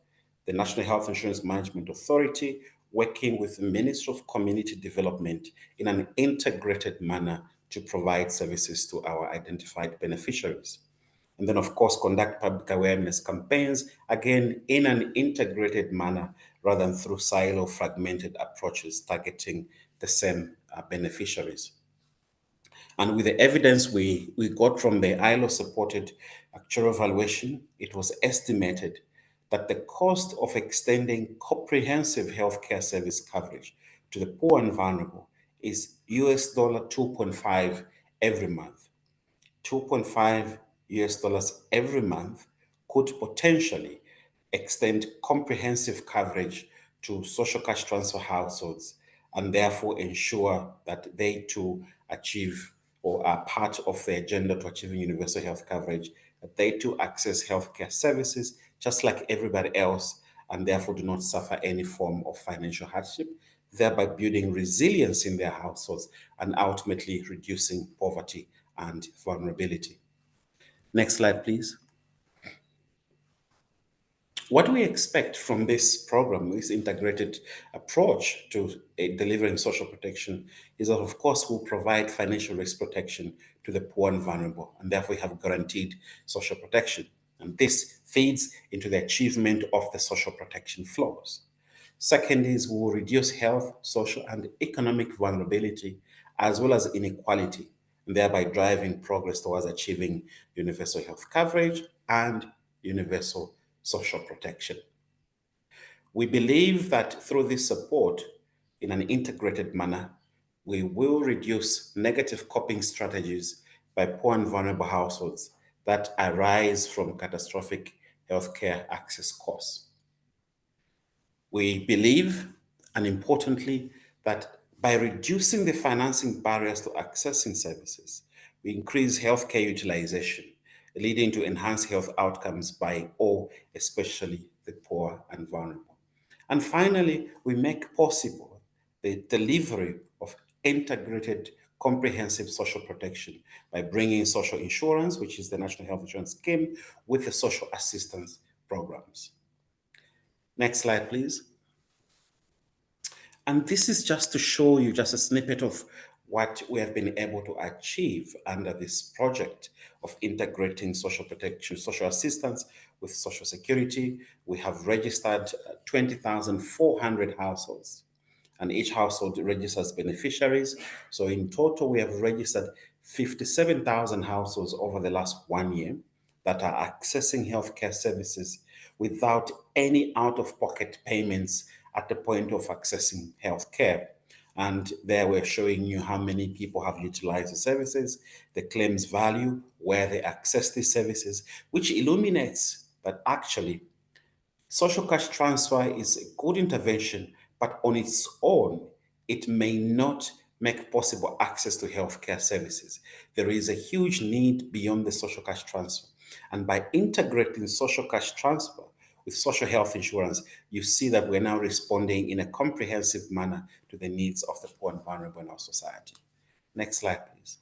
the National Health Insurance Management Authority, working with the Ministry of Community Development in an integrated manner to provide services to our identified beneficiaries. And then, of course, conduct public awareness campaigns, again, in an integrated manner rather than through silo fragmented approaches targeting the same beneficiaries. And with the evidence we got from the ILO-supported actuarial evaluation, it was estimated that the cost of extending comprehensive healthcare service coverage to the poor and vulnerable is US $2.5 every month. 2.5 US dollars every month could potentially extend comprehensive coverage to social cash transfer households and therefore ensure that they too achieve or are part of the agenda to achieving universal health coverage, that they too access healthcare services just like everybody else and therefore do not suffer any form of financial hardship, thereby building resilience in their households and ultimately reducing poverty and vulnerability. Next slide, please. What we expect from this program, this integrated approach to delivering social protection, is that, of course, we'll provide financial risk protection to the poor and vulnerable, and therefore we have guaranteed social protection. And this feeds into the achievement of the social protection flows. Second is we will reduce health, social, and economic vulnerability, as well as inequality, and thereby driving progress towards achieving universal health coverage and universal social protection. We believe that through this support, in an integrated manner, we will reduce negative coping strategies by poor and vulnerable households that arise from catastrophic healthcare access costs. We believe, and importantly, that by reducing the financing barriers to accessing services, we increase healthcare utilization, leading to enhanced health outcomes by all, especially the poor and vulnerable. And finally, we make possible the delivery of integrated, comprehensive social protection by bringing social insurance, which is the National Health Insurance Scheme, with the social assistance programs. Next slide, please. And this is just to show you just a snippet of what we have been able to achieve under this project of integrating social protection, social assistance with social security. We have registered 20,400 households, and each household registers beneficiaries. So in total, we have registered 57,000 households over the last 1 year that are accessing healthcare services without any out-of-pocket payments at the point of accessing healthcare. And there we're showing you how many people have utilized the services, the claims value, where they access these services, which illuminates that actually social cash transfer is a good intervention, but on its own, it may not make possible access to healthcare services. There is a huge need beyond the social cash transfer. And by integrating social cash transfer with social health insurance, you see that we're now responding in a comprehensive manner to the needs of the poor and vulnerable in our society. Next slide, please.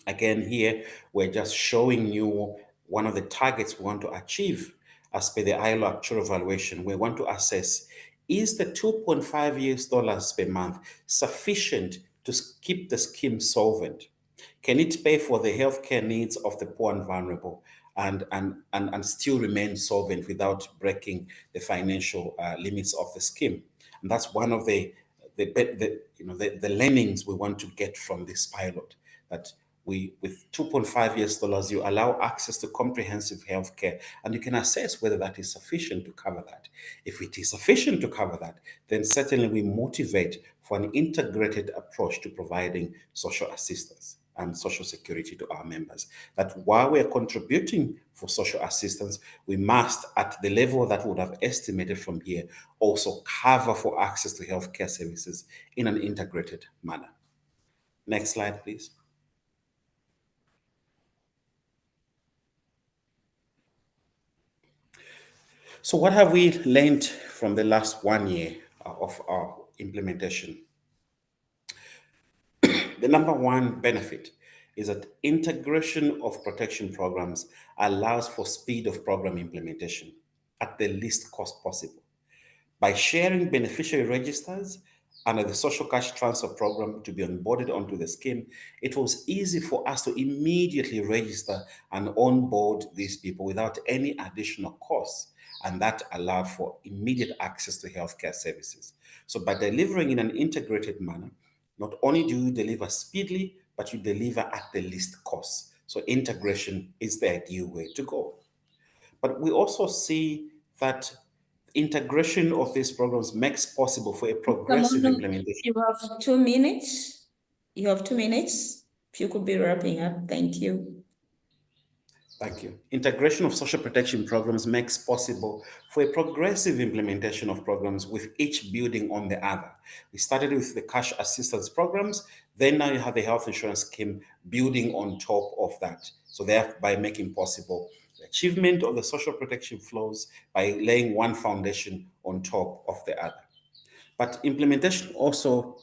Again, here, we're just showing you one of the targets we want to achieve as per the ILO actual evaluation. We want to assess, is the $2.5 per month sufficient to keep the scheme solvent? Can it pay for the healthcare needs of the poor and vulnerable and still remain solvent without breaking the financial limits of the scheme? And that's one of the learnings we want to get from this pilot, that with $2.5 you allow access to comprehensive healthcare, and you can assess whether that is sufficient to cover that. If it is sufficient to cover that, then certainly we motivate for an integrated approach to providing social assistance and social security to our members. That while we are contributing for social assistance, we must, at the level that we would have estimated from here, also cover for access to healthcare services in an integrated manner. Next slide, please. So what have we learned from the last 1 year of our implementation? The number one benefit is that integration of protection programs allows for speed of program implementation at the least cost possible. By sharing beneficiary registers under the social cash transfer program to be onboarded onto the scheme, it was easy for us to immediately register and onboard these people without any additional costs. And that allowed for immediate access to healthcare services. So by delivering in an integrated manner, not only do you deliver speedily, but you deliver at the least cost. So integration is the ideal way to go. But we also see that integration of these programs makes possible for a progressive implementation. You have 2 minutes. You have 2 minutes. If you could be wrapping up, thank you. Thank you. Integration of social protection programs makes possible for a progressive implementation of programs with each building on the other. We started with the cash assistance programs, then now you have the health insurance scheme building on top of that. So thereby making possible the achievement of the social protection flows by laying one foundation on top of the other. But implementation also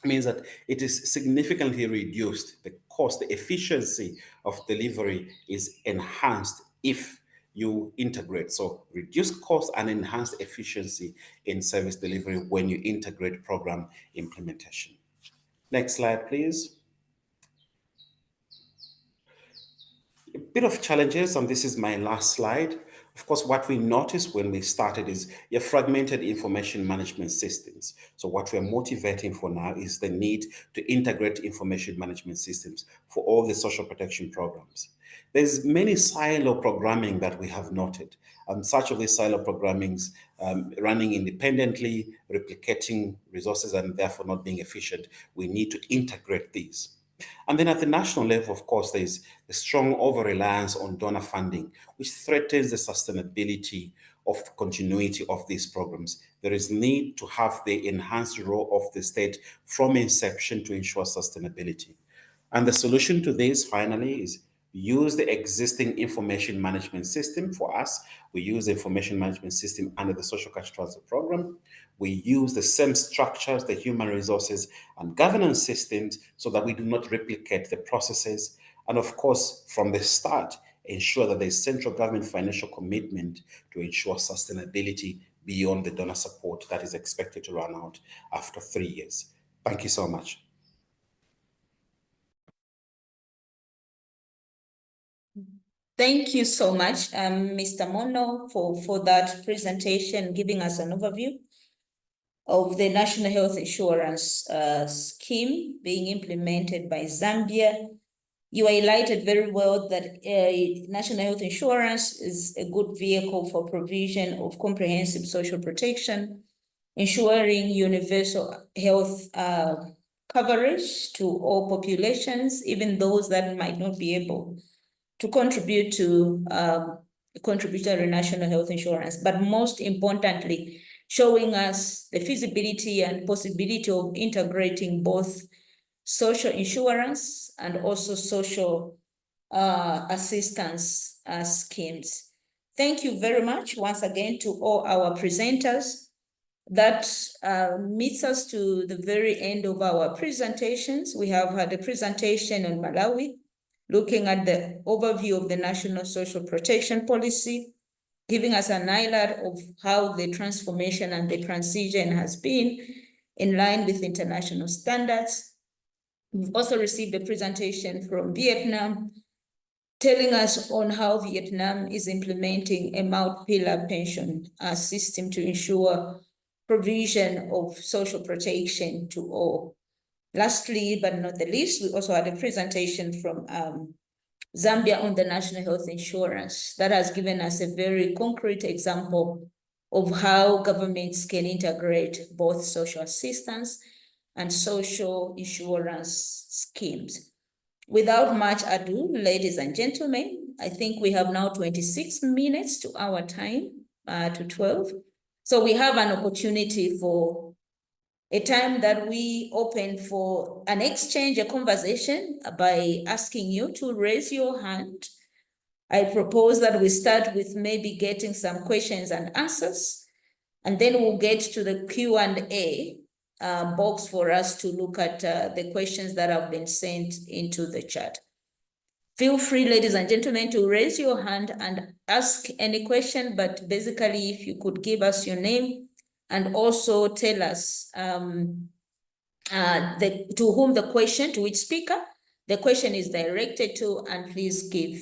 means that it is significantly reduced. The cost, the efficiency of delivery is enhanced if you integrate. So reduce cost and enhance efficiency in service delivery when you integrate program implementation. Next slide, please. A bit of challenges, and this is my last slide. Of course, what we noticed when we started is your fragmented information management systems. So what we're motivating for now is the need to integrate information management systems for all the social protection programs. There's many silo programming that we have noted, and such of these silo programmings running independently, replicating resources, and therefore not being efficient. We need to integrate these. And then at the national level, of course, there's a strong over-reliance on donor funding, which threatens the sustainability of the continuity of these programs. There is need to have the enhanced role of the state from inception to ensure sustainability. And the solution to this, finally, is use the existing information management system. For us, we use the information management system under the social cash transfer program. We use the same structures, the human resources and governance systems, so that we do not replicate the processes. And of course, from the start, ensure that there is central government financial commitment to ensure sustainability beyond the donor support that is expected to run out after 3 years. Thank you so much. Thank you so much, Mr. Mono, for that presentation, giving us an overview of the National Health Insurance scheme being implemented by Zambia. You highlighted very well that National Health Insurance is a good vehicle for provision of comprehensive social protection, ensuring universal health coverage to all populations, even those that might not be able to contribute to contributory national health insurance, but most importantly, showing us the feasibility and possibility of integrating both social insurance and also social assistance schemes. Thank you very much once again to all our presenters. That meets us to the very end of our presentations. We have had a presentation on Malawi, looking at the overview of the National Social Protection Policy, giving us an highlight of how the transformation and the transition has been in line with international standards. We've also received a presentation from Viet Nam, telling us on how Viet Nam is implementing a multi-pillar pension system to ensure provision of social protection to all. Lastly, but not the least, we also had a presentation from Zambia on the national health insurance that has given us a very concrete example of how governments can integrate both social assistance and social insurance schemes. Without much ado, ladies and gentlemen, I think we have now 26 minutes to our time, to 12. So we have an opportunity for a time that we open for an exchange, a conversation, by asking you to raise your hand. I propose that we start with maybe getting some questions and answers, and then we'll get to the Q&A box for us to look at the questions that have been sent into the chat. Feel free, ladies and gentlemen, to raise your hand and ask any question, but basically if you could give us your name and also tell us to whom the question, to which speaker the question is directed to, and please give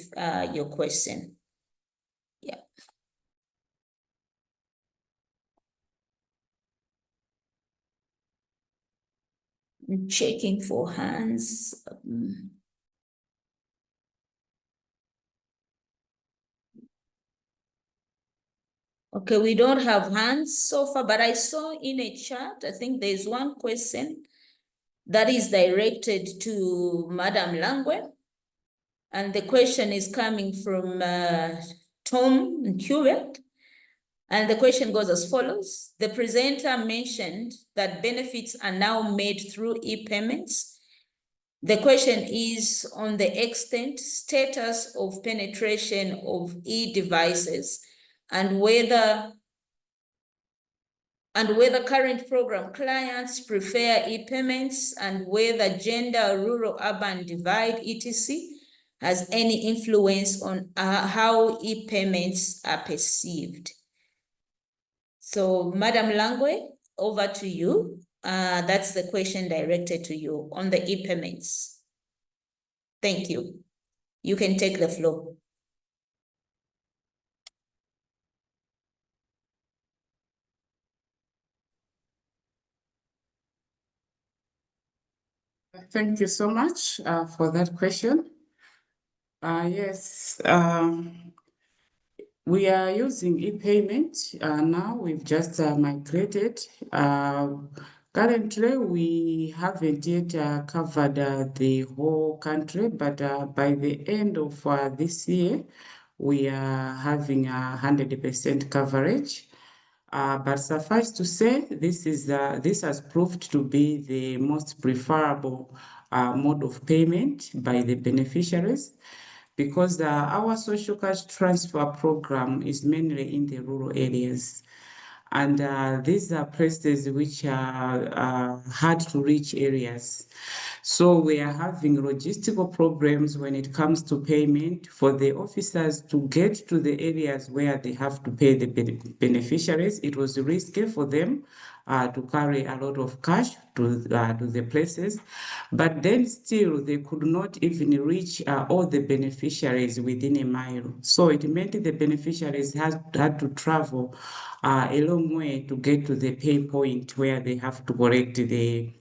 your question. Yeah. I'm checking for hands. Okay, we don't have hands so far, but I saw in a chat, I think there's one question that is directed to Madam Langwe. And the question is coming from Tom Hubert. And the question goes as follows. The presenter mentioned that benefits are now made through e-payments. The question is on the extent, status of penetration of e-devices, and whether current program clients prefer e-payments, and whether gender, rural, urban divide, etc. has any influence on how e-payments are perceived. So, Madam Langwe, over to you. That's the question directed to you on the e-payments. Thank you. You can take the floor. Thank you so much for that question. Yes, we are using e-payment now. We've just migrated. Currently, we haven't yet covered the whole country, but by the end of this year, we are having 100% coverage. But suffice to say, this has proved to be the most preferable mode of payment by the beneficiaries, because our social cash transfer program is mainly in the rural areas. And these are places which are hard to reach areas. So we are having logistical problems when it comes to payment for the officers to get to the areas where they have to pay the beneficiaries. It was risky for them to carry a lot of cash to the places, but then still they could not even reach all the beneficiaries within a mile. So it meant the beneficiaries had to travel a long way to get to the pay point where they have to collect the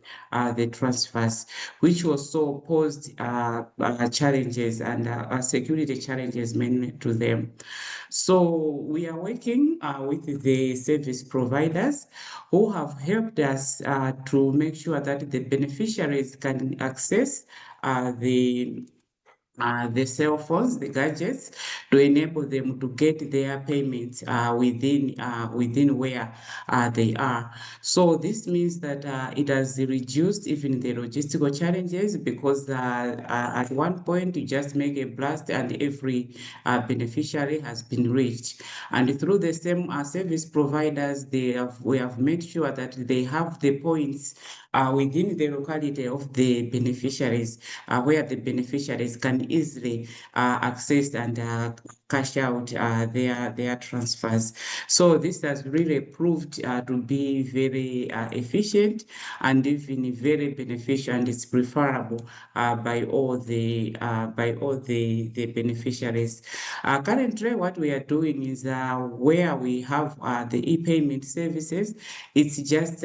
transfers, which also posed challenges and security challenges mainly to them. So we are working with the service providers who have helped us to make sure that the beneficiaries can access the cell phones, the gadgets, to enable them to get their payments within where they are. So this means that it has reduced even the logistical challenges, because at one point you just make a blast and every beneficiary has been reached. And through the same service providers, we have made sure that they have the points within the locality of the beneficiaries, where the beneficiaries can easily access and cash out their transfers. So this has really proved to be very efficient and even very beneficial, and it's preferable by all the beneficiaries. Currently, what we are doing is where we have the e-payment services, it's just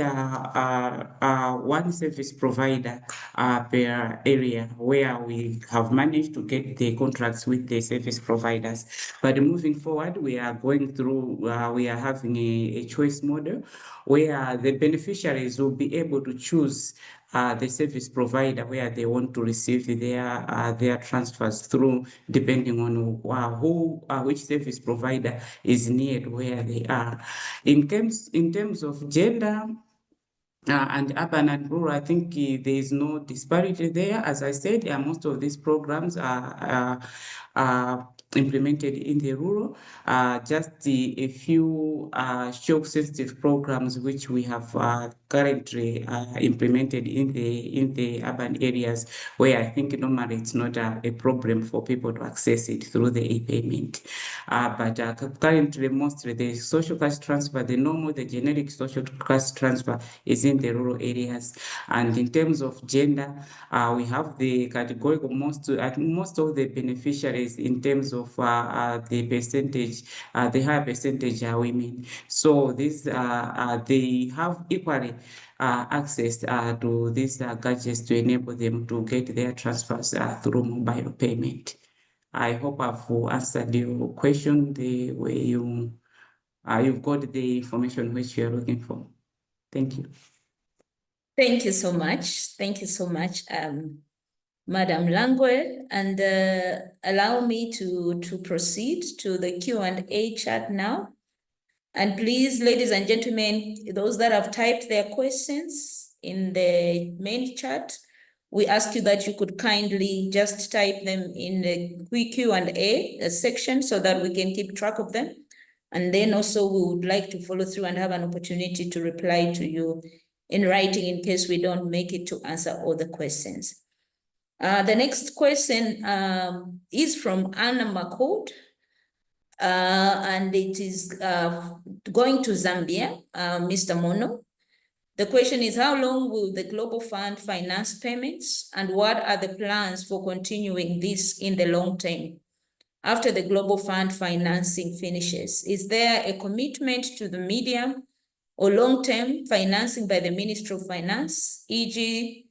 one service provider per area, where we have managed to get the contracts with the service providers. But moving forward, we are going through, we are having a choice model where the beneficiaries will be able to choose the service provider where they want to receive their transfers through, depending on which service provider is near where they are. In terms of gender and urban and rural, I think there is no disparity there. As I said, most of these programs are implemented in the rural. Just a few shock-sensitive programs which we have currently implemented in the urban areas, where I think normally it's not a problem for people to access it through the e-payment. But currently, mostly the social cash transfer, the normal, the generic social cash transfer is in the rural areas. And in terms of gender, we have the categorical most of the beneficiaries in terms of the percentage, the higher percentage are women. So these they have equally access to these gadgets to enable them to get their transfers through mobile payment. I hope I've answered your question the way you've got the information which you're looking for. Thank you. Thank you so much. Thank you so much, Madam Langwe. And allow me to proceed to the Q&A chat now. And please, ladies and gentlemen, those that have typed their questions in the main chat, we ask you that you could kindly just type them in the Q&A section so that we can keep track of them. And then also we would like to follow through and have an opportunity to reply to you in writing in case we don't make it to answer all the questions. The next question is from Anna McCord, and it is going to Zambia, Mr. Mono. The question is, how long will the Global Fund finance payments, and what are the plans for continuing this in the long term after the Global Fund financing finishes? Is there a commitment to the medium or long-term financing by the Ministry of Finance, e.g.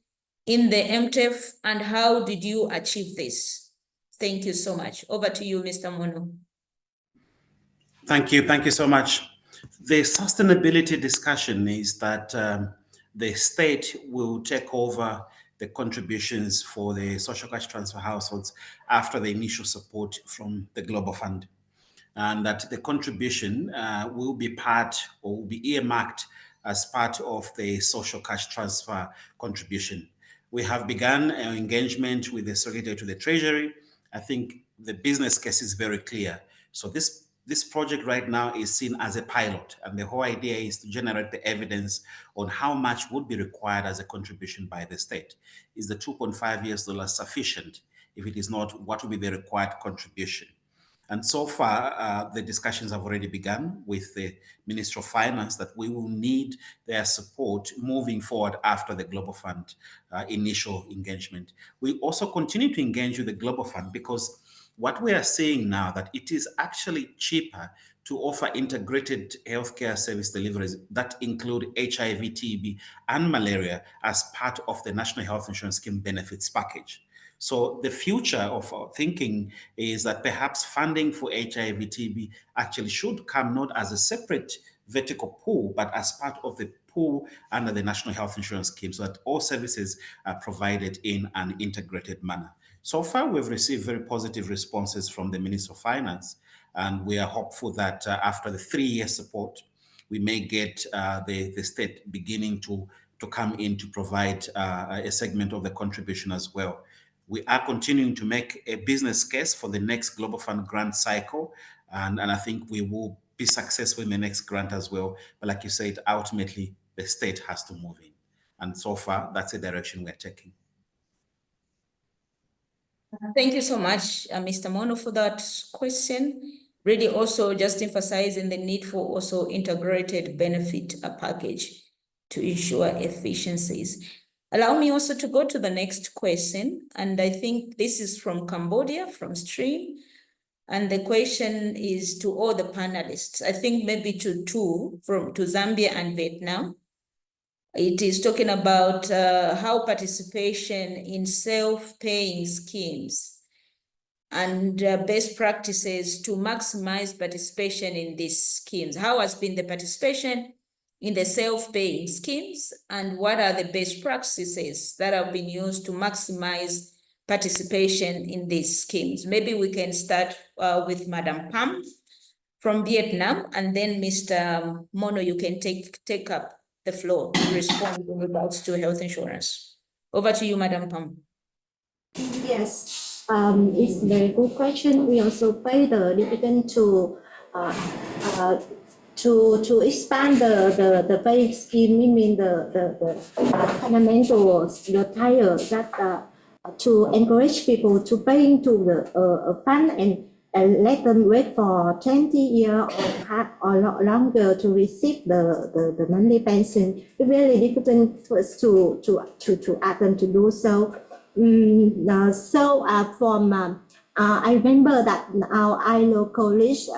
in the MTEF, and how did you achieve this? Thank you so much. Over to you, Mr. Mono. Thank you so much. The sustainability discussion is that the state will take over the contributions for the social cash transfer households after the initial support from the Global Fund, and that the contribution will be part or will be earmarked as part of the social cash transfer contribution. We have begun our engagement with the Secretary to the Treasury. I think the business case is very clear. So this project right now is seen as a pilot, and the whole idea is to generate the evidence on how much would be required as a contribution by the state. Is the $2.5 US sufficient? If it is not, what will be the required contribution? And so far, the discussions have already begun with the Ministry of Finance that we will need their support moving forward after the Global Fund initial engagement. We also continue to engage with the Global Fund because what we are seeing now that it is actually cheaper to offer integrated healthcare service deliveries that include HIV, TB, and malaria as part of the National Health Insurance Scheme benefits package. So the future of our thinking is that perhaps funding for HIV, TB actually should come not as a separate vertical pool, but as part of the pool under the National Health Insurance Scheme, so that all services are provided in an integrated manner. So far, we've received very positive responses from the Minister of Finance, and we are hopeful that after the 3-year support, we may get the state beginning to come in to provide a segment of the contribution as well. We are continuing to make a business case for the next Global Fund grant cycle, and I think we will be successful in the next grant as well. But like you said, ultimately, the state has to move in. And so far, that's the direction we're taking. Thank you so much, Mr. Mono, for that question. Really also just emphasizing the need for also integrated benefit package to ensure efficiencies. Allow me also to go to the next question, and I think this is from Cambodia, from Stream. And the question is to all the panelists, I think maybe to Zambia and Vietnam. It is talking about how participation in self-paying schemes and best practices to maximize participation in these schemes. How has been the participation in the self-paying schemes, and what are the best practices that have been used to maximize participation in these schemes? Maybe we can start with Madam Pam from Vietnam, and then Mr. Mono, you can take up the floor to respond in regards to health insurance. Over to you, Madam Pam. Yes, it's a very good question. We also pay the dividend to expand the paying scheme. I mean the fundamentals, the tire that to encourage people to pay into the fund and let them wait for 20 years or longer to receive the monthly pension. It's really difficult for us to ask them to do so. I remember that our ILO colleagues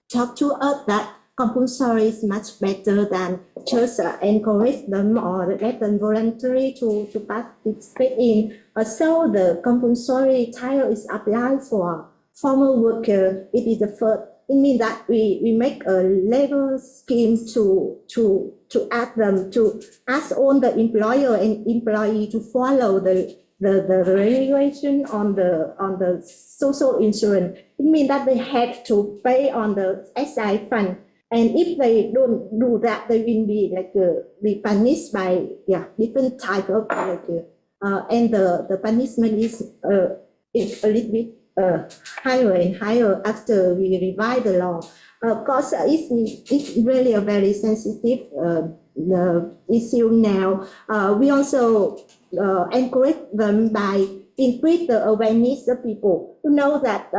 talked to us that compulsory is much better than just encourage them or let them voluntary to participate in. So the compulsory title is applied for formal worker. It is the first. It means that we make a labor scheme to ask them to ask all the employer and employee to follow the regulation on the social insurance. It means that they have to pay on the SI fund, and if they don't do that, they will be be punished by different type of and the punishment is a little bit higher and higher after we revise the law. Of course, it's really a very sensitive issue now. We also encourage them by increase the awareness of people to know that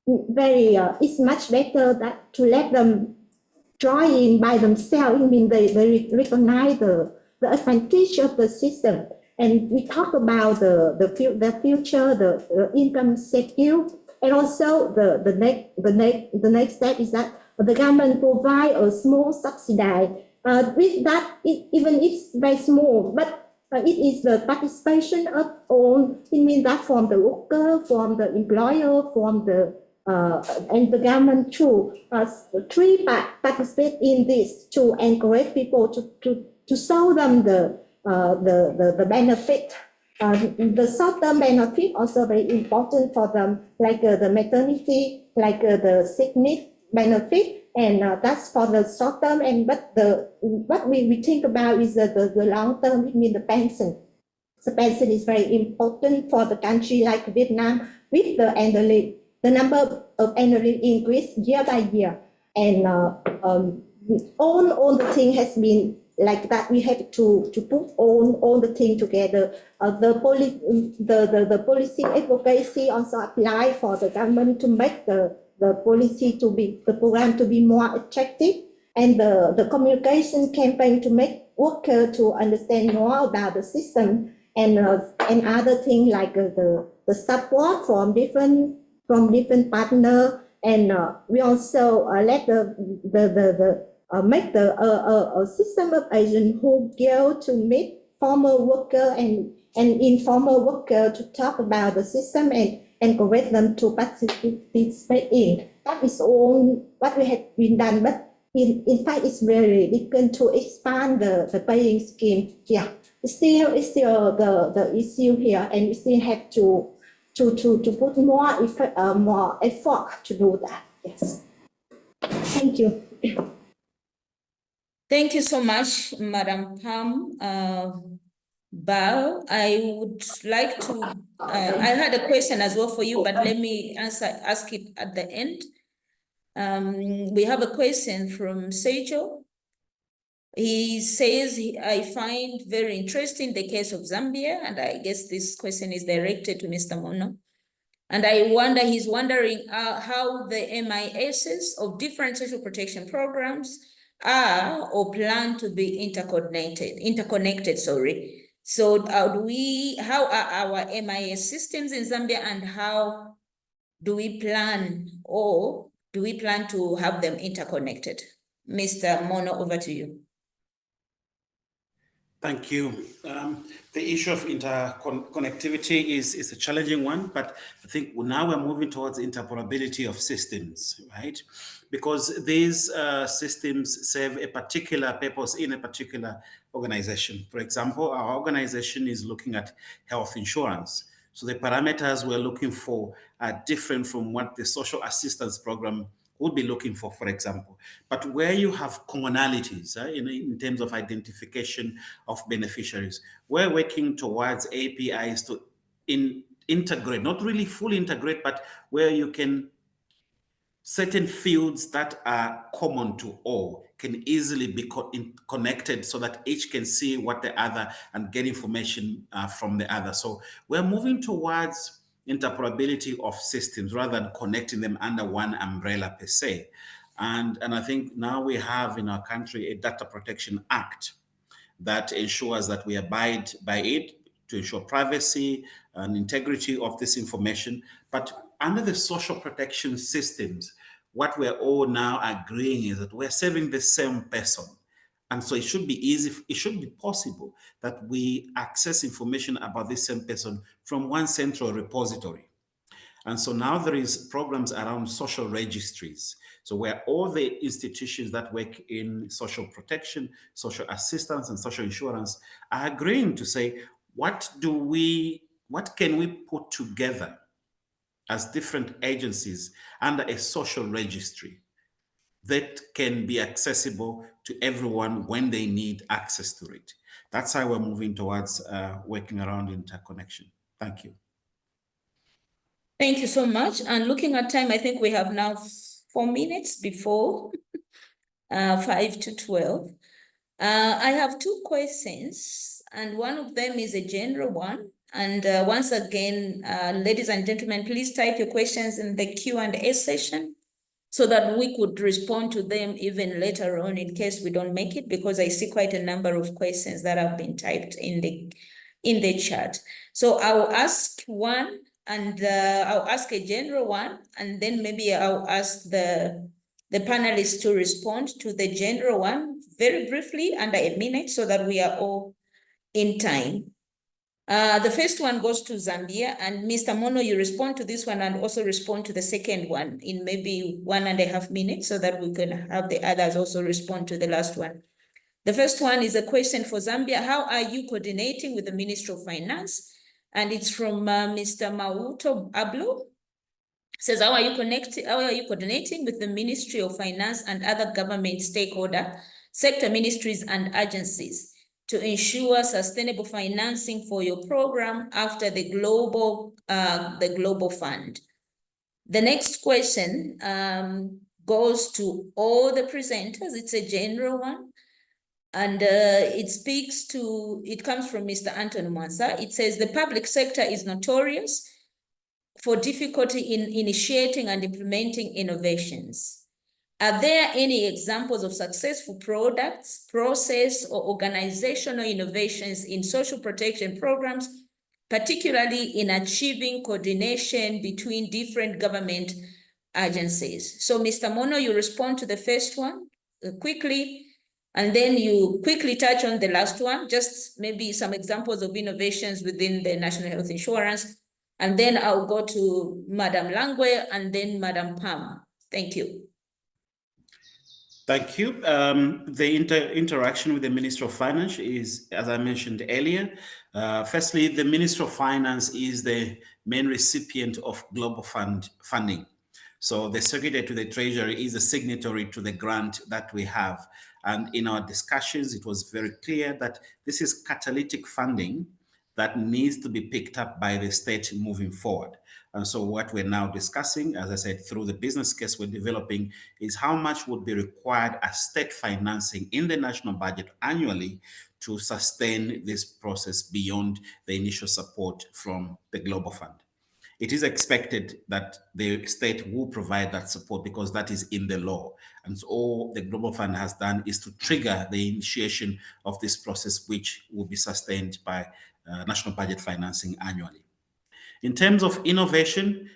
it's much better that to let them try in by themselves. I mean, they recognize the advantage of the system. And we talk about the future, the income secure, and also the next step is that the government provide a small subsidy. With that, even it's very small, but it is the participation of all. It means that from the worker, from the employer, from the and the government too, three participate in this to encourage people to show them the benefit. The short-term benefit also very important for them, like the maternity, like the sickness benefit, and that's for the short term. And but what we think about is the long term. It means the pension. The pension is very important for the country like Viet Nam with the elderly. The number of elderly increase year by year, and all the thing has been like that. We have to put all the thing together. The policy advocacy also apply for the government to make the program to be more attractive, and the communication campaign to make workers to understand more about the system, and other things like the support from different partner, and we also let make a system of agents who go to meet former worker and informal worker to talk about the system and encourage them to participate in. That is all what we have been done, but in fact it's very difficult to expand the paying scheme. Yeah, it's still the issue here, and we still have to put more effort to do that. Yes. Thank you. Thank you so much, Madam Pam Bao. I would like to, I had a question as well for you, but let me ask it at the end. We have a question from Seijo. He says, I find very interesting the case of Zambia, and I guess this question is directed to Mr. Mono. And he's wondering how the MISs of different social protection programs are or plan to be interconnected. So how are our MIS systems in Zambia, and how do we plan to have them interconnected? Mr. Mono, over to you. Thank you. The issue of interconnectivity is a challenging one, but I think now we're moving towards interoperability of systems, right? Because these systems serve a particular purpose in a particular organization. For example, our organization is looking at health insurance. So the parameters we're looking for are different from what the social assistance program would be looking for example. But where you have commonalities in terms of identification of beneficiaries, we're working towards APIs to integrate, not really fully integrate, but where you can, certain fields that are common to all can easily be connected so that each can see what the other and get information from the other. So we're moving towards interoperability of systems rather than connecting them under one umbrella per se. And I think now we have in our country a Data Protection Act that ensures that we abide by it to ensure privacy and integrity of this information. But under the social protection systems, what we're all now agreeing is that we're serving the same person. And so it should be easy, it should be possible that we access information about this same person from one central repository. And so now there is programs around social registries. So where all the institutions that work in social protection, social assistance, and social insurance are agreeing to say, what can we put together as different agencies under a social registry that can be accessible to everyone when they need access to it. That's how we're moving towards working around interconnection. Thank you. Thank you so much. And looking at time, I think we have now 4 minutes before 5 to 12. I have 2 questions, and one of them is a general one. And once again, ladies and gentlemen, please type your questions in the Q&A session so that we could respond to them even later on in case we don't make it, because I see quite a number of questions that have been typed in the chat. So I'll ask one, and I'll ask a general one, and then maybe I'll ask the panelists to respond to the general one very briefly, under a minute, so that we are all in time. The first one goes to Zambia, and Mr. Mono, you respond to this one and also respond to the second one in maybe 1.5 minutes, so that we can have the others also respond to the last one. The first one is a question for Zambia. How are you coordinating with the Ministry of Finance? And it's from Mr. Mauto Ablo. It says, how are you coordinating with the Ministry of Finance and other government stakeholder, sector ministries and agencies to ensure sustainable financing for your program after the global fund? The next question goes to all the presenters. It's a general one, and it comes from Mr. Anton Mwansa. It says, the public sector is notorious for difficulty in initiating and implementing innovations. Are there any examples of successful products, process, or organizational innovations in social protection programs, particularly in achieving coordination between different government agencies? So, Mr. Mono, you respond to the first one quickly, and then you quickly touch on the last one, just maybe some examples of innovations within the National Health Insurance. And then I'll go to Madam Langwe and then Madam Pam. Thank you. Thank you. The interaction with the Ministry of Finance is, as I mentioned earlier, firstly, the Ministry of Finance is the main recipient of global funding. So the Secretary to the Treasury is a signatory to the grant that we have. And in our discussions, it was very clear that this is catalytic funding that needs to be picked up by the state moving forward. And so what we're now discussing, as I said, through the business case we're developing, is how much would be required as state financing in the national budget annually to sustain this process beyond the initial support from the Global Fund. It is expected that the state will provide that support because that is in the law. And so all the Global Fund has done is to trigger the initiation of this process, which will be sustained by national budget financing annually. In terms of innovation,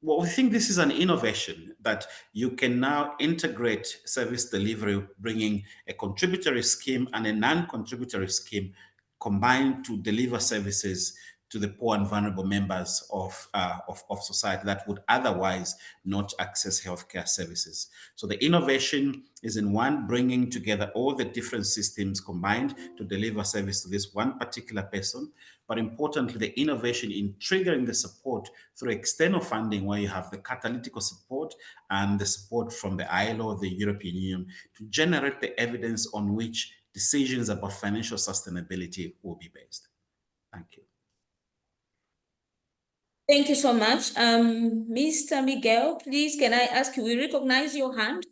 well, we think this is an innovation that you can now integrate service delivery, bringing a contributory scheme and a non-contributory scheme combined to deliver services to the poor and vulnerable members of society that would otherwise not access healthcare services. So the innovation is in one, bringing together all the different systems combined to deliver service to this one particular person. But importantly, the innovation in triggering the support through external funding, where you have the catalytic support and the support from the ILO, the European Union, to generate the evidence on which decisions about financial sustainability will be based. Thank you. Thank you so much. Mr. Miguel, please, can I ask you, we recognize your hand,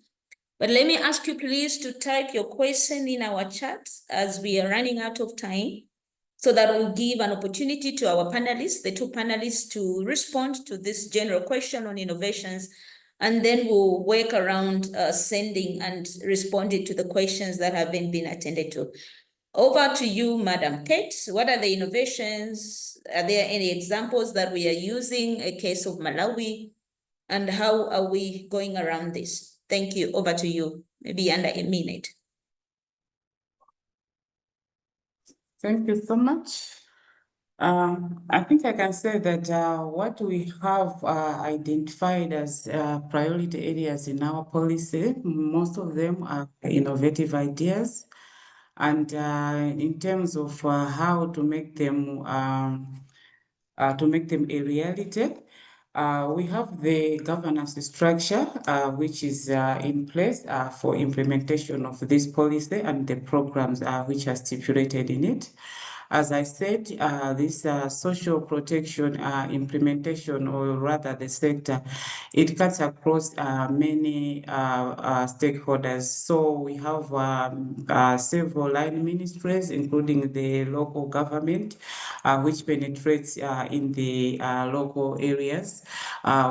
but let me ask you please to type your question in our chat as we are running out of time, so that we'll give an opportunity to our panelists, the two panelists, to respond to this general question on innovations, and then we'll work around sending and responding to the questions that haven't been attended to. Over to you, Madam Kate. What are the innovations? Are there any examples that we are using, a case of Malawi? And how are we going around this? Thank you. Over to you, maybe under a minute. Thank you so much. I think I can say that what we have identified as priority areas in our policy, most of them are innovative ideas. And in terms of how to make them a reality, we have the governance structure, which is in place for implementation of this policy and the programs which are stipulated in it. As I said, this social protection implementation, or rather the sector, it cuts across many stakeholders. So we have several line ministries, including the local government, which penetrates in the local areas.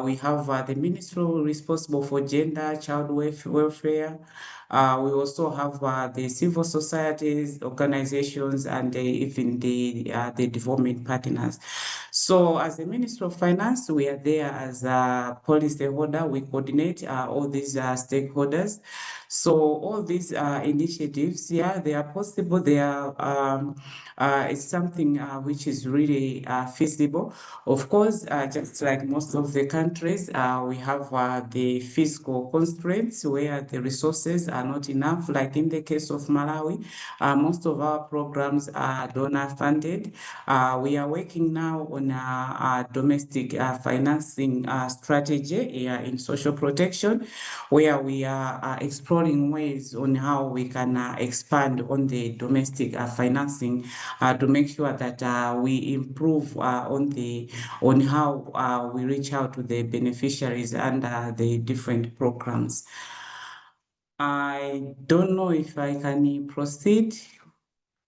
We have the ministry responsible for gender, child welfare. We also have the civil societies, organizations, and even the development partners. So as the Ministry of Finance, we are there as a policy holder. We coordinate all these stakeholders. So all these initiatives, yeah, they are possible. They are it's something which is really feasible. Of course, just like most of the countries, we have the fiscal constraints where the resources are not enough. Like in the case of Malawi, most of our programs are donor funded. We are working now on a domestic financing strategy in social protection, where we are exploring ways on how we can expand on the domestic financing to make sure that we improve on how we reach out to the beneficiaries under the different programs. I don't know if I can proceed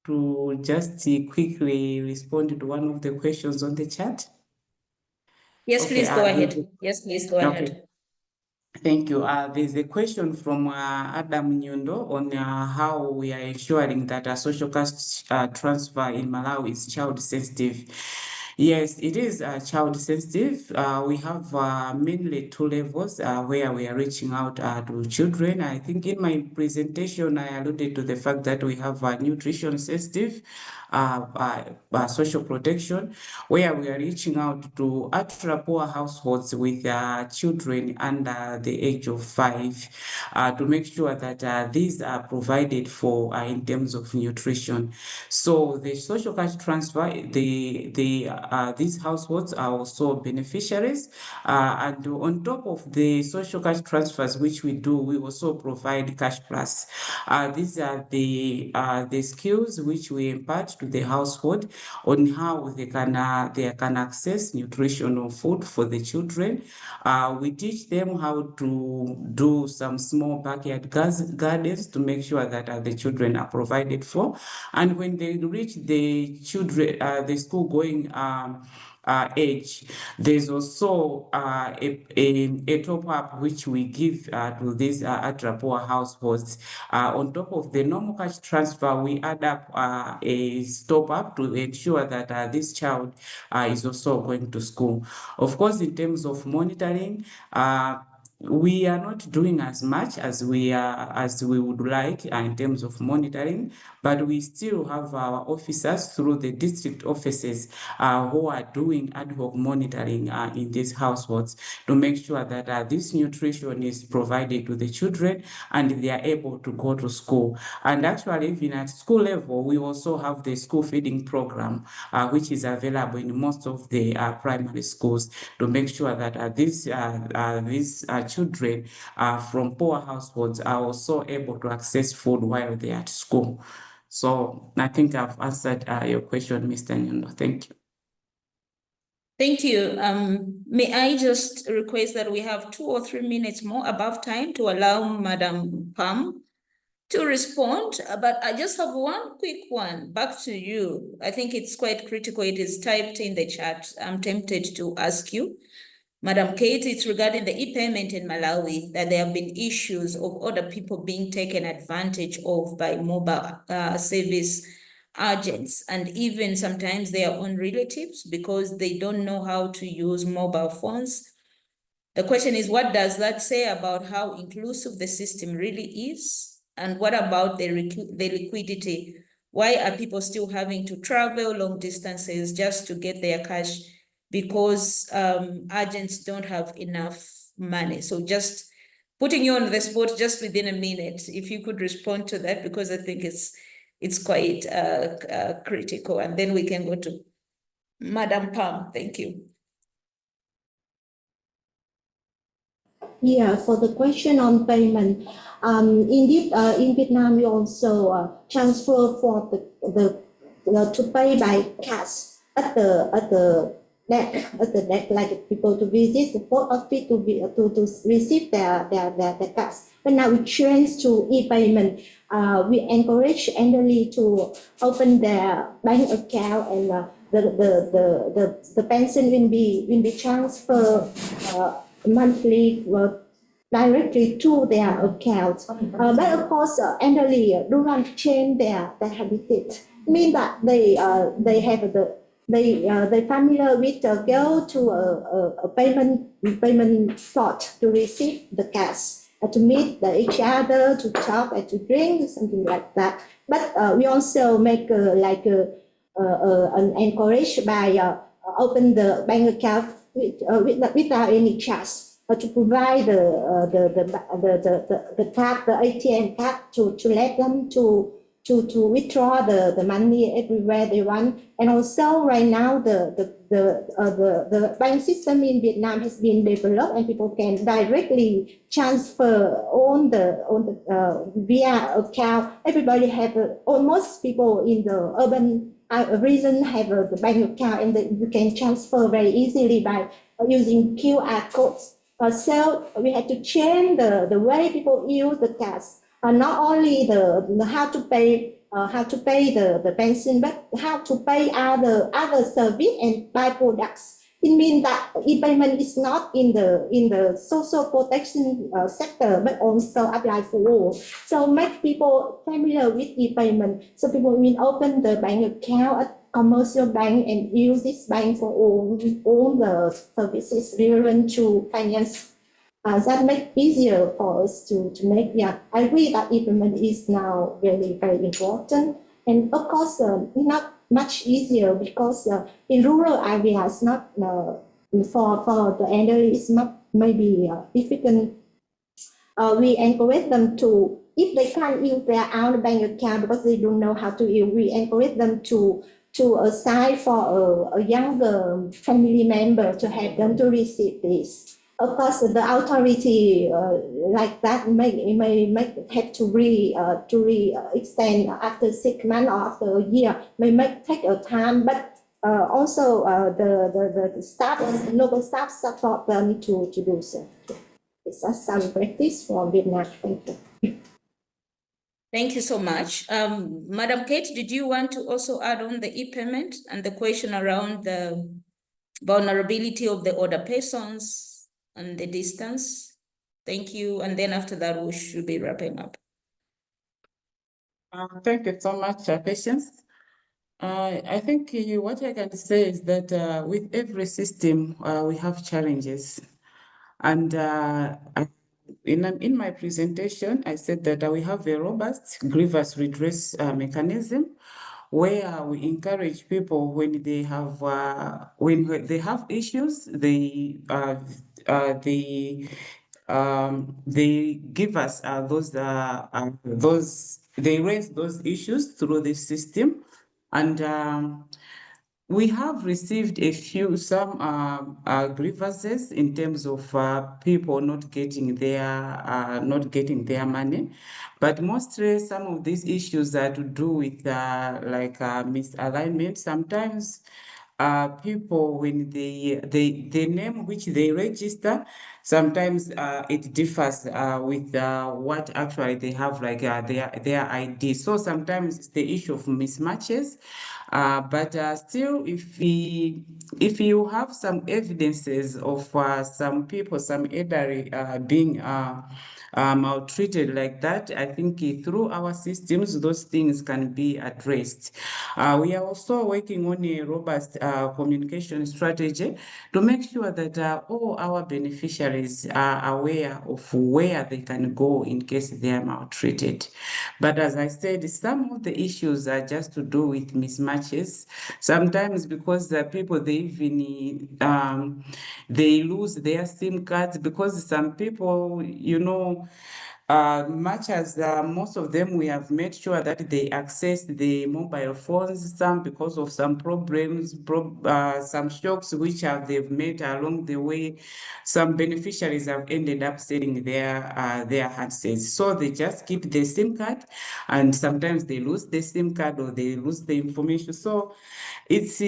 to just quickly respond to one of the questions on the chat. Yes, Okay, please go ahead. Yes, please go ahead. Okay. Thank you. There's a question from Adam Nyundo on how we are ensuring that a social cash transfer in Malawi is child sensitive. Yes, it is child sensitive. We have mainly two levels where we are reaching out to children. I think in my presentation, I alluded to the fact that we have nutrition sensitive social protection, where we are reaching out to ultra poor households with children under the age of 5 to make sure that these are provided for in terms of nutrition. So the social cash transfer, these households are also beneficiaries, and on top of the social cash transfers which we do, we also provide cash plus. These are the skills which we impart to the household on how they can access nutritional food for the children. We teach them how to do some small backyard gardens to make sure that the children are provided for. And when they reach the school going age, there's also a top up which we give to these ultra poor households. On top of the normal cash transfer, we add up a top up to ensure that this child is also going to school. Of course, in terms of monitoring, we are not doing as much as we would like in terms of monitoring, but we still have our officers through the district offices who are doing ad hoc monitoring in these households to make sure that this nutrition is provided to the children and they are able to go to school. And actually, even at school level, we also have the school feeding program, which is available in most of the primary schools to make sure that these children from poor households are also able to access food while they are at school. So I think I've answered your question, Mr. Nyundo. Thank you. Thank you. May I just request that we have 2 or 3 minutes more above time to allow Madam Pam to respond, but I just have one quick one back to you. I think it's quite critical. It is typed in the chat. I'm tempted to ask you, Madam Kate, it's regarding the e-payment in Malawi, that there have been issues of other people being taken advantage of by mobile service agents, and even sometimes their own relatives, because they don't know how to use mobile phones. The question is, what does that say about how inclusive the system really is? And what about the liquidity? Why are people still having to travel long distances just to get their cash? Because agents don't have enough money. So just putting you on the spot just within a minute, if you could respond to that, because I think it's quite critical. And then we can go to Madam Pam. Thank you. Yeah, for the question on payment, indeed, in Vietnam, we also transfer for the to pay by cash at the deck, like people to visit the post office to receive their cash. But now we change to e-payment. We encourage elderly to open their bank account, and the pension will be transferred monthly directly to their account. But of course, elderly do not change their habitat. Mean that they have they familiar with go to a payment slot to receive the cash, to meet each other, to talk and to drink, something like that. But we also make an encourage by open the bank account without any charge, to provide the card, the ATM card, to let them to withdraw the money everywhere they want. And also right now the bank system in Vietnam has been developed, and people can directly transfer on the via account. Everybody have almost people in the urban region have the bank account, and you can transfer very easily by using QR codes. So we had to change the way people use the cash. Not only the how to pay the pension, but how to pay other service and buy products. It means that e-payment is not in the social protection sector, but also apply for all. So make people familiar with e-payment. So people will open the bank account at commercial bank and use this bank for all the services relevant to finance. That makes easier for us to make. Yeah, I agree that e-payment is now really very important, and of course not much easier because in rural areas, not for the elderly, it's not maybe difficult. We encourage them to, if they can't use their own bank account because they don't know how to use, we encourage them to assign for a younger family member to help them to receive this. Of course, the authority like that may have to extend after 6 months or after a year, may take a time, but also the staff, local staff support them to do so. It's a some practice for Vietnam. Thank you. Thank you so much. Madam Kate, did you want to also add on the e-payment and the question around the vulnerability of the older persons and the distance? Thank you. And then after that, we should be wrapping up. Thank you so much, Patience. I think what I can say is that with every system, we have challenges. And in my presentation, I said that we have a robust grievance redress mechanism, where we encourage people when they have issues, they give us they raise those issues through this system, and we have received some grievances in terms of people not getting their money, but mostly some of these issues are to do with misalignment. Sometimes people, when the name which they register, sometimes it differs with what actually they have, like their ID. So sometimes it's the issue of mismatches. But still, if you have some evidences of some people, some elderly being maltreated like that, I think through our systems, those things can be addressed. We are also working on a robust communication strategy to make sure that all our beneficiaries are aware of where they can go in case they are maltreated. But as I said, some of the issues are just to do with mismatches. Sometimes because the people, they even they lose their SIM cards, because some people, Much as most of them, we have made sure that they access the mobile phones, some because of some problems, some shocks which they've made along the way. Some beneficiaries have ended up selling their handsets. So they just keep the SIM card, and sometimes they lose the SIM card or they lose the information. So it's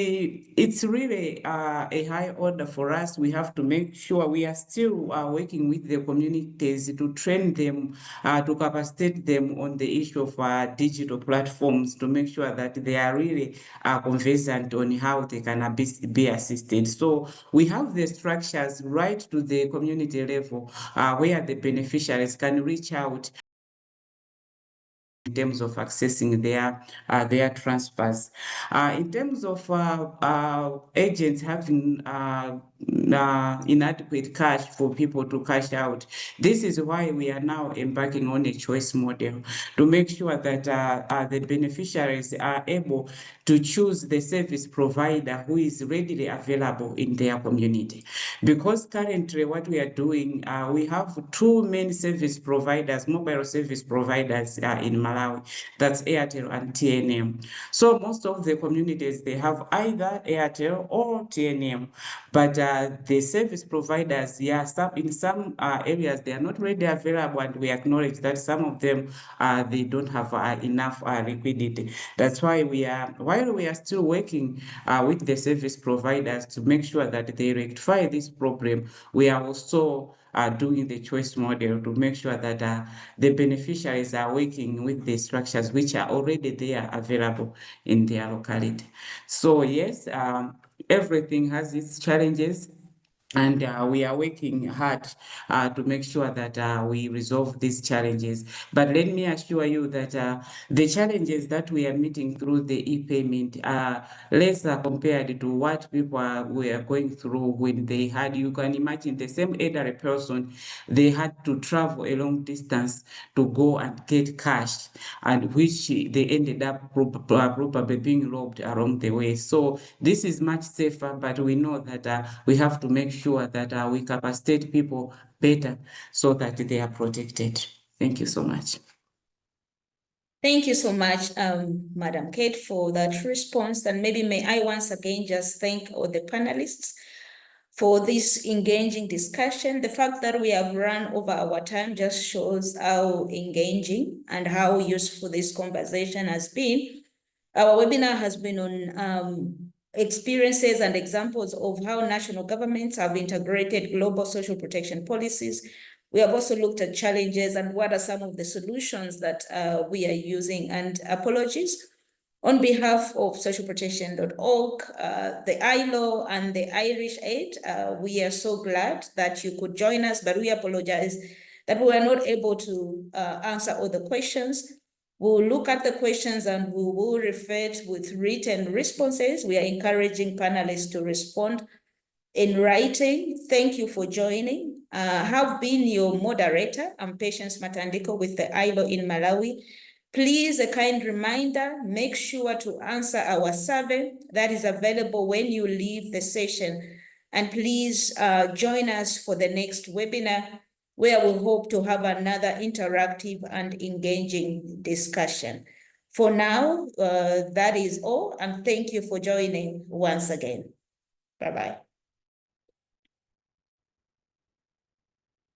really a high order for us. We have to make sure we are still working with the communities to train them, to capacitate them on the issue of digital platforms, to make sure that they are really conversant on how they can be assisted. So we have the structures right to the community level where the beneficiaries can reach out in terms of accessing their transfers. In terms of agents having inadequate cash for people to cash out, this is why we are now embarking on a choice model to make sure that the beneficiaries are able to choose the service provider who is readily available in their community. Because currently what we are doing, we have two main service providers, mobile service providers in Malawi, that's Airtel and TNM. So most of the communities, they have either Airtel or TNM, but the service providers, in some areas, they are not readily available, and we acknowledge that some of them, they don't have enough liquidity. That's why while we are still working with the service providers to make sure that they rectify this problem, we are also doing the choice model to make sure that the beneficiaries are working with the structures which are already there available in their locality. So yes, everything has its challenges, and we are working hard to make sure that we resolve these challenges. But let me assure you that the challenges that we are meeting through the e-payment are lesser compared to what people were going through when they had, you can imagine, the same elderly person, they had to travel a long distance to go and get cash, and which they ended up probably being robbed along the way. So this is much safer, but we know that we have to make sure that we capacitate people better so that they are protected. Thank you so much. Thank you so much, Madam Kate, for that response. And maybe may I once again just thank all the panelists for this engaging discussion. The fact that we have run over our time just shows how engaging and how useful this conversation has been. Our webinar has been on experiences and examples of how national governments have integrated global social protection policies. We have also looked at challenges and what are some of the solutions that we are using. And apologies on behalf of socialprotection.org, the ILO and the Irish Aid. We are so glad that you could join us, but we apologize that we were not able to answer all the questions. We'll look at the questions and we will refer with written responses. We are encouraging panelists to respond in writing. Thank you for joining. Have been your moderator. I'm Patience Matandiko with the ILO in Malawi. Please, a kind reminder, make sure to answer our survey that is available when you leave the session. And please join us for the next webinar, where we hope to have another interactive and engaging discussion. For now, that is all, and thank you for joining once again. Bye-bye.